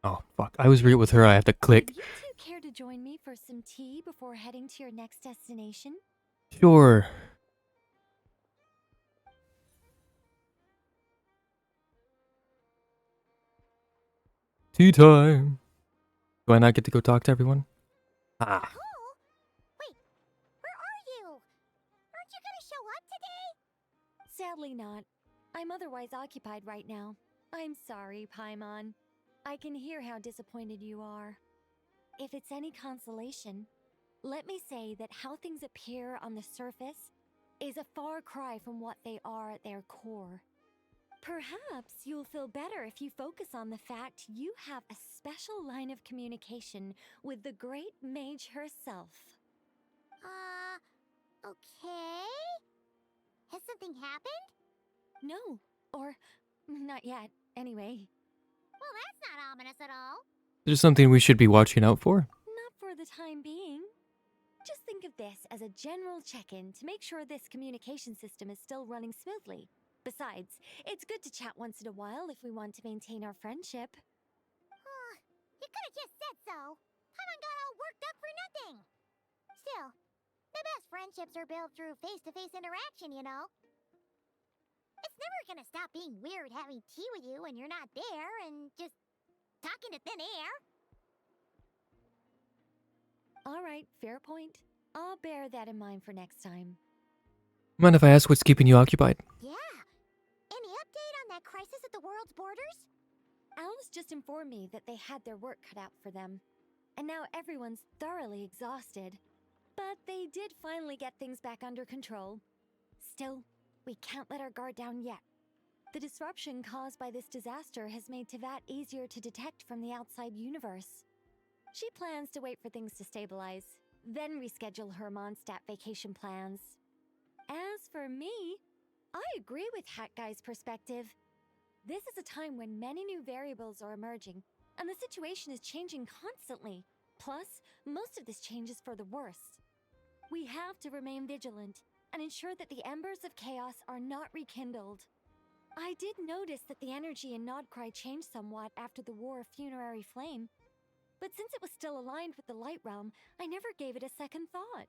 Oh, fuck. I was reading with her. I have to click. Would you two care to join me for some tea before heading to your next destination? Sure. Tea time. Do I not get to go talk to everyone? Ah. Oh? Wait, where are you? Aren't you gonna show up today? Sadly not. I'm otherwise occupied right now. I'm sorry, Paimon. I can hear how disappointed you are. If it's any consolation, let me say that how things appear on the surface is a far cry from what they are at their core. Perhaps you'll feel better if you focus on the fact you have a special line of communication with the great mage herself. Okay? Has something happened? No, or not yet, anyway. Well, that's not ominous at all. There's something we should be watching out for. Not for the time being. Just think of this as a general check-in to make sure this communication system is still running smoothly. Besides, it's good to chat once in a while if we want to maintain our friendship. You could have just said so. Paimon got all worked up for nothing. Still, the best friendships are built through face-to-face interaction, you know. It's never gonna stop being weird having tea with you when you're not there and just talking to thin air. All right, fair point. I'll bear that in mind for next time. Mind if I ask what's keeping you occupied? Yeah. Any update on that crisis at the world's borders? Alice just informed me that they had their work cut out for them. and now everyone's thoroughly exhausted. But they did finally get things back under control. Still, we can't let our guard down yet. The disruption caused by this disaster has made Tevat easier to detect from the outside universe. She plans to wait for things to stabilize, then reschedule her Mondstadt vacation plans. As for me, I agree with Hat Guy's perspective. This is a time when many new variables are emerging, and the situation is changing constantly. Plus, most of this change is for the worse. We have to remain vigilant and ensure that the embers of chaos are not rekindled. I did notice that the energy in Nodcry changed somewhat after the War of Funerary Flame, but since it was still aligned with the Light Realm, I never gave it a second thought.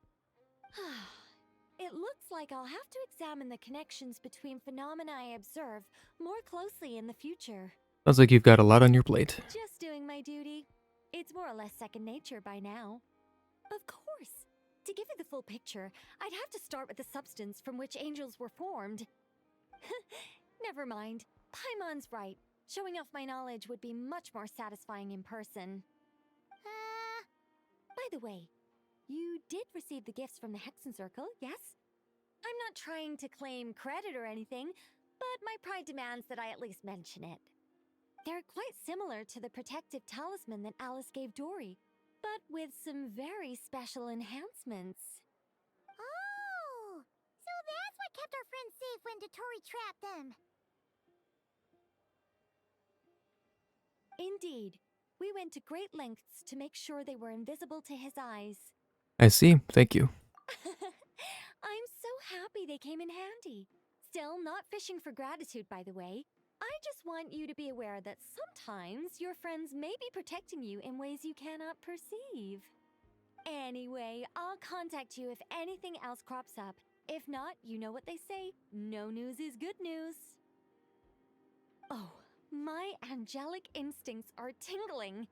It looks like I'll have to examine the connections between phenomena I observe more closely in the future. Sounds like you've got a lot on your plate. Just doing my duty. It's more or less second nature by now. Of course. To give you the full picture, I'd have to start with the substance from which angels were formed. Never mind. Paimon's right. Showing off my knowledge would be much more satisfying in person. By the way, you did receive the gifts from the Hexen Circle, yes? I'm not trying to claim credit or anything, but my pride demands that I at least mention it. They're quite similar to the protective talisman that Alice gave Dory, but with some very special enhancements. Oh! So that's what kept our friends safe when Dotori trapped them. Indeed. We went to great lengths to make sure they were invisible to his eyes. I see. Thank you. I'm so happy they came in handy. Still, not fishing for gratitude, by the way. I just want you to be aware that sometimes your friends may be protecting you in ways you cannot perceive. Anyway, I'll contact you if anything else crops up. If not, you know what they say, no news is good news. Oh, my angelic instincts are tingling.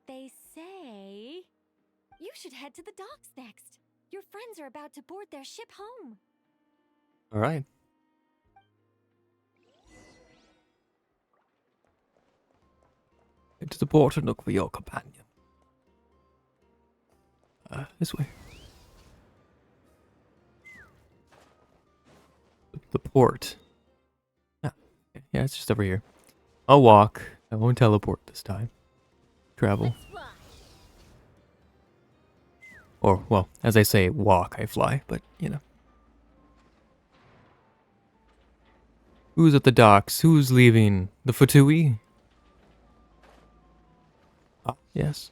They say you should head to the docks next. Your friends are about to board their ship home. All right. Into the port and look for your companion. This way. The port. Ah, yeah, it's just over here. I'll walk. I won't teleport this time. Travel. Or, well, as I say, walk, I fly, but, you know. Who's at the docks? Who's leaving? The Fatui? Ah, yes.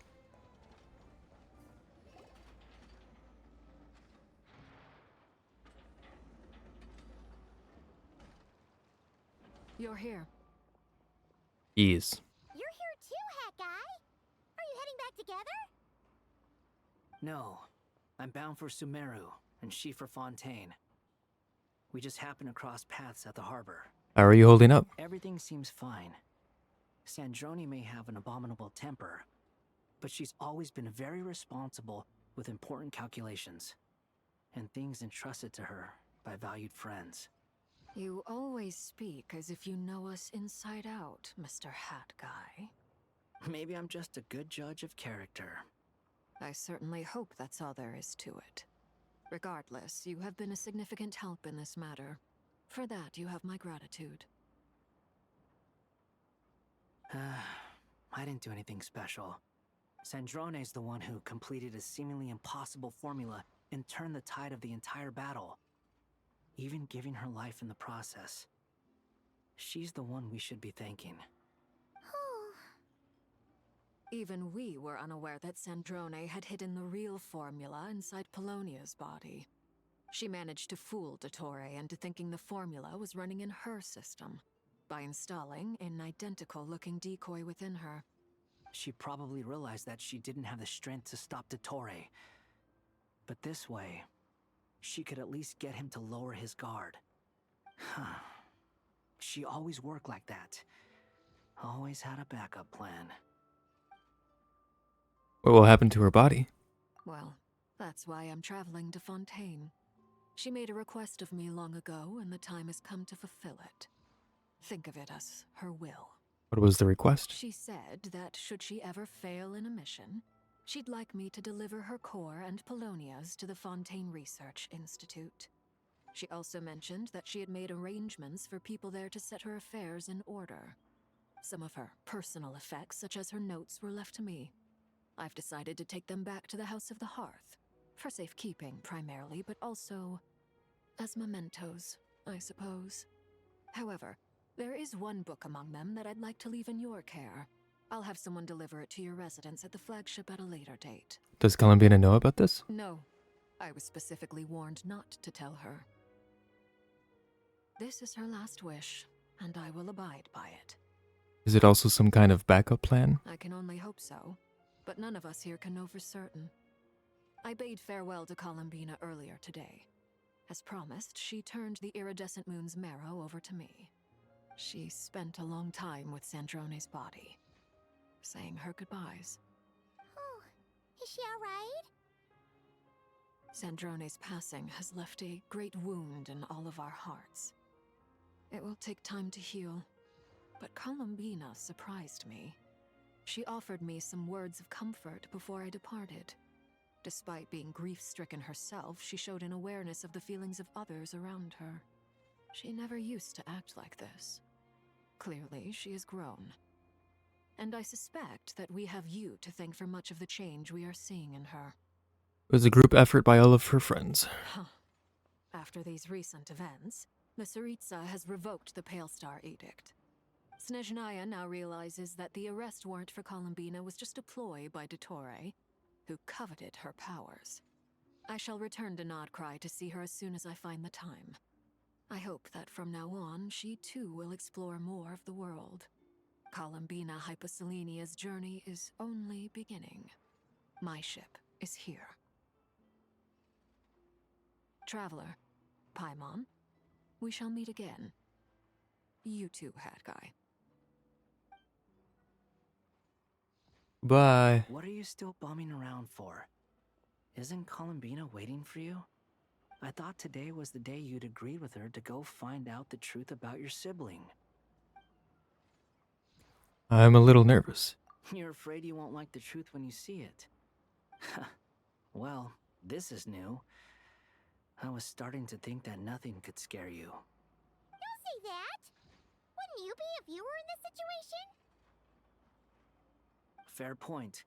You're here. Ease. You're here too, Hat Guy. Are you heading back together? No. I'm bound for Sumeru, and she for Fontaine. We just happened to cross paths at the harbor. How are you holding up? Everything seems fine. Sandrone may have an abominable temper, but she's always been very responsible with important calculations, and things entrusted to her by valued friends. You always speak as if you know us inside out, Mr. Hat Guy. Maybe I'm just a good judge of character. I certainly hope that's all there is to it. Regardless, you have been a significant help in this matter. For that, you have my gratitude. I didn't do anything special. Sandrone's the one who completed a seemingly impossible formula and turned the tide of the entire battle, even giving her life in the process. She's the one we should be thanking. Even we were unaware that Sandrone had hidden the real formula inside Polonia's body. She managed to fool Dottore into thinking the formula was running in her system by installing an identical-looking decoy within her. She probably realized that she didn't have the strength to stop Dottore. But this way, she could at least get him to lower his guard. She always worked like that. Always had a backup plan. What will happen to her body? Well, that's why I'm traveling to Fontaine. She made a request of me long ago, and the time has come to fulfill it. Think of it as her will. What was the request? She said that should she ever fail in a mission, She'd like me to deliver her core and Polonia's to the Fontaine Research Institute. She also mentioned that she had made arrangements for people there to set her affairs in order. Some of her personal effects, such as her notes, were left to me. I've decided to take them back to the House of the Hearth, for safekeeping primarily, but also as mementos, I suppose. However, there is one book among them that I'd like to leave in your care. I'll have someone deliver it to your residence at the flagship at a later date. Does Columbina know about this? No. I was specifically warned not to tell her. This is her last wish, and I will abide by it. Is it also some kind of backup plan? I can only hope so, but none of us here can know for certain. I bade farewell to Columbina earlier today. As promised, she turned the iridescent moon's marrow over to me. She spent a long time with Sandrone's body, saying her goodbyes. Oh, is she alright? Sandrone's passing has left a great wound in all of our hearts. It will take time to heal, but Columbina surprised me. She offered me some words of comfort before I departed. Despite being grief-stricken herself, she showed an awareness of the feelings of others around her. She never used to act like this. Clearly, she has grown. And I suspect that we have you to thank for much of the change we are seeing in her. It was a group effort by all of her friends. Huh. After these recent events, the Tsaritsa has revoked the Pale Star Edict. Snezhnaya now realizes that the arrest warrant for Columbina was just a ploy by Dottore, who coveted her powers. I shall return to Nodcry to see her as soon as I find the time. I hope that from now on, she too will explore more of the world. Columbina Hyposelenia's journey is only beginning. My ship is here. Traveler, Paimon, we shall meet again. You too, Hat Guy. Bye. What are you still bumming around for? Isn't Columbina waiting for you? I thought today was the day you'd agreed with her to go find out the truth about your sibling. I'm a little nervous. You're afraid you won't like the truth when you see it. Well, this is new. I was starting to think that nothing could scare you. Don't say that! Wouldn't you be a viewer in this situation? Fair point.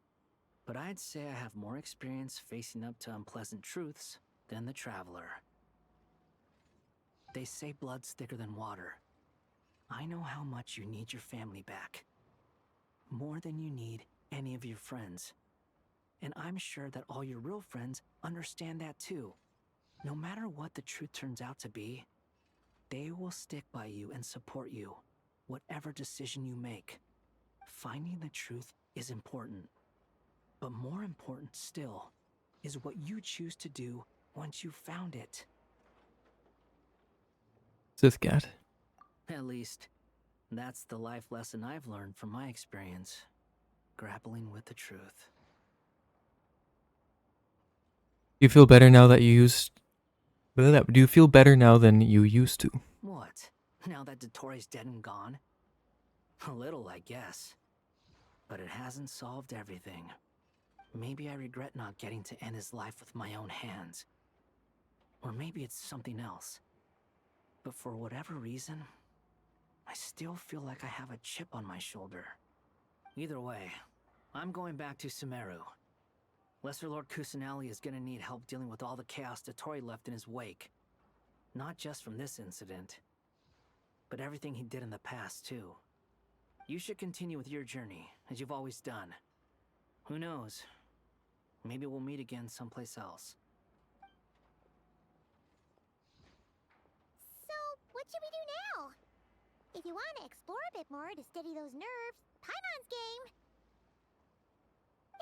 But I'd say I have more experience facing up to unpleasant truths than the Traveler. They say blood's thicker than water. I know how much you need your family back. More than you need any of your friends. And I'm sure that all your real friends understand that too. No matter what the truth turns out to be, they will stick by you and support you, whatever decision you make. Finding the truth is important. But more important still is what you choose to do once you've found it. Sithcat. At least, that's the life lesson I've learned from my experience, grappling with the truth. Do you feel better now that you used... Do you feel better now than you used to? What? Now that Dottore's dead and gone? A little, I guess. But it hasn't solved everything. Maybe I regret not getting to end his life with my own hands. Or maybe it's something else. But for whatever reason, I still feel like I have a chip on my shoulder. Either way, I'm going back to Sumeru. Lesser Lord Kusanali is gonna need help dealing with all the chaos Dottore left in his wake. Not just from this incident, but everything he did in the past, too. You should continue with your journey, as you've always done. Who knows? Maybe we'll meet again someplace else. So, what should we do now? If you want to explore a bit more to steady those nerves, Paimon's game!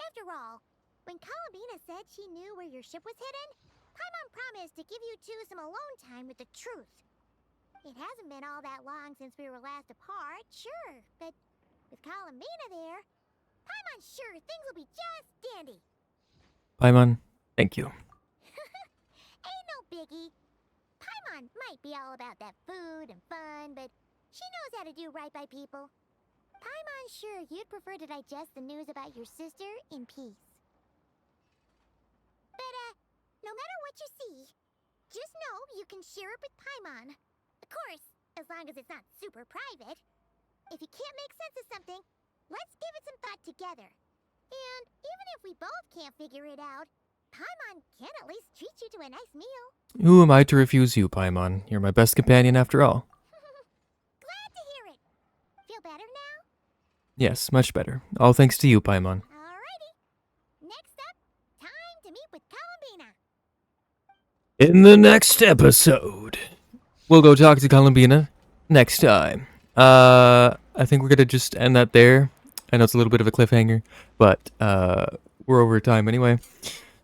After all, when Columbina said she knew where your ship was hidden, Paimon promised to give you two some alone time with the truth. It hasn't been all that long since we were last apart, sure, but with Columbina there, Paimon's sure things will be just dandy. Paimon, thank you. Ain't no biggie. Paimon might be all about that food and fun, but she knows how to do right by people. Paimon's sure you'd prefer to digest the news about your sister in peace. what you see. Just know you can share it with Paimon. Of course, as long as it's not super private. If you can't make sense of something, let's give it some thought together. And even if we both can't figure it out, Paimon can at least treat you to a nice meal. Who am I to refuse you, Paimon? You're my best companion after all. Glad to hear it. Feel better now? Yes, much better. All thanks to you, Paimon. Alrighty. Next up, time to meet with Columbina. In the next episode, we'll go talk to Columbina next time. I think we're gonna just end that there. I know it's a little bit of a cliffhanger, but we're over time anyway.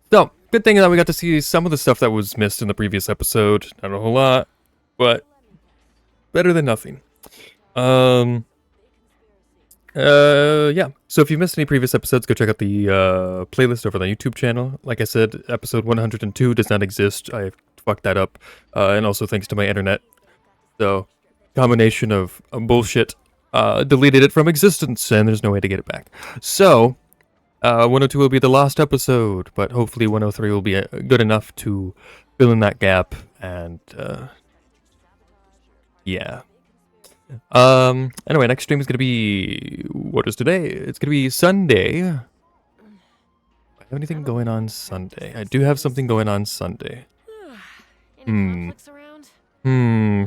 So, good thing that we got to see some of the stuff that was missed in the previous episode. Not a whole lot, but better than nothing. Yeah. So if you missed any previous episodes, go check out the playlist over on the YouTube channel. Like I said, episode 102 does not exist. I fucked that up. And also thanks to my internet. So, combination of bullshit deleted it from existence, and there's no way to get it back. So, 102 will be the last episode, but hopefully 103 will be good enough to fill in that gap, and yeah. Anyway, next stream is gonna be, what is today? It's gonna be Sunday. Do I have anything going on Sunday? I do have something going on Sunday.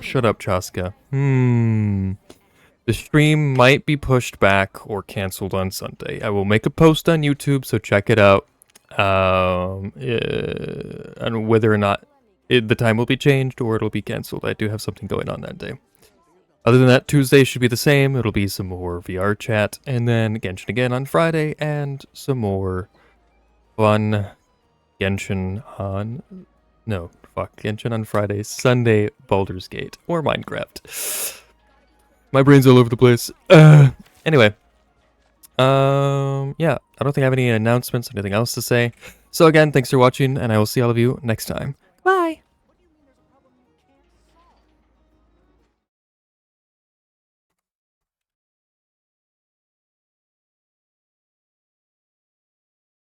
Shut up, Chaska. The stream might be pushed back or canceled on Sunday. I will make a post on YouTube, so check it out. And whether or not the time will be changed or it'll be canceled. I do have something going on that day. Other than that, Tuesday should be the same. It'll be some more VR chat, and then Genshin again on Friday, and some more fun Genshin on... No, fuck. Genshin on Friday, Sunday, Baldur's Gate, or Minecraft. My brain's all over the place. Anyway. Yeah, I don't think I have any announcements, anything else to say. So again, thanks for watching, and I will see all of you next time. Bye!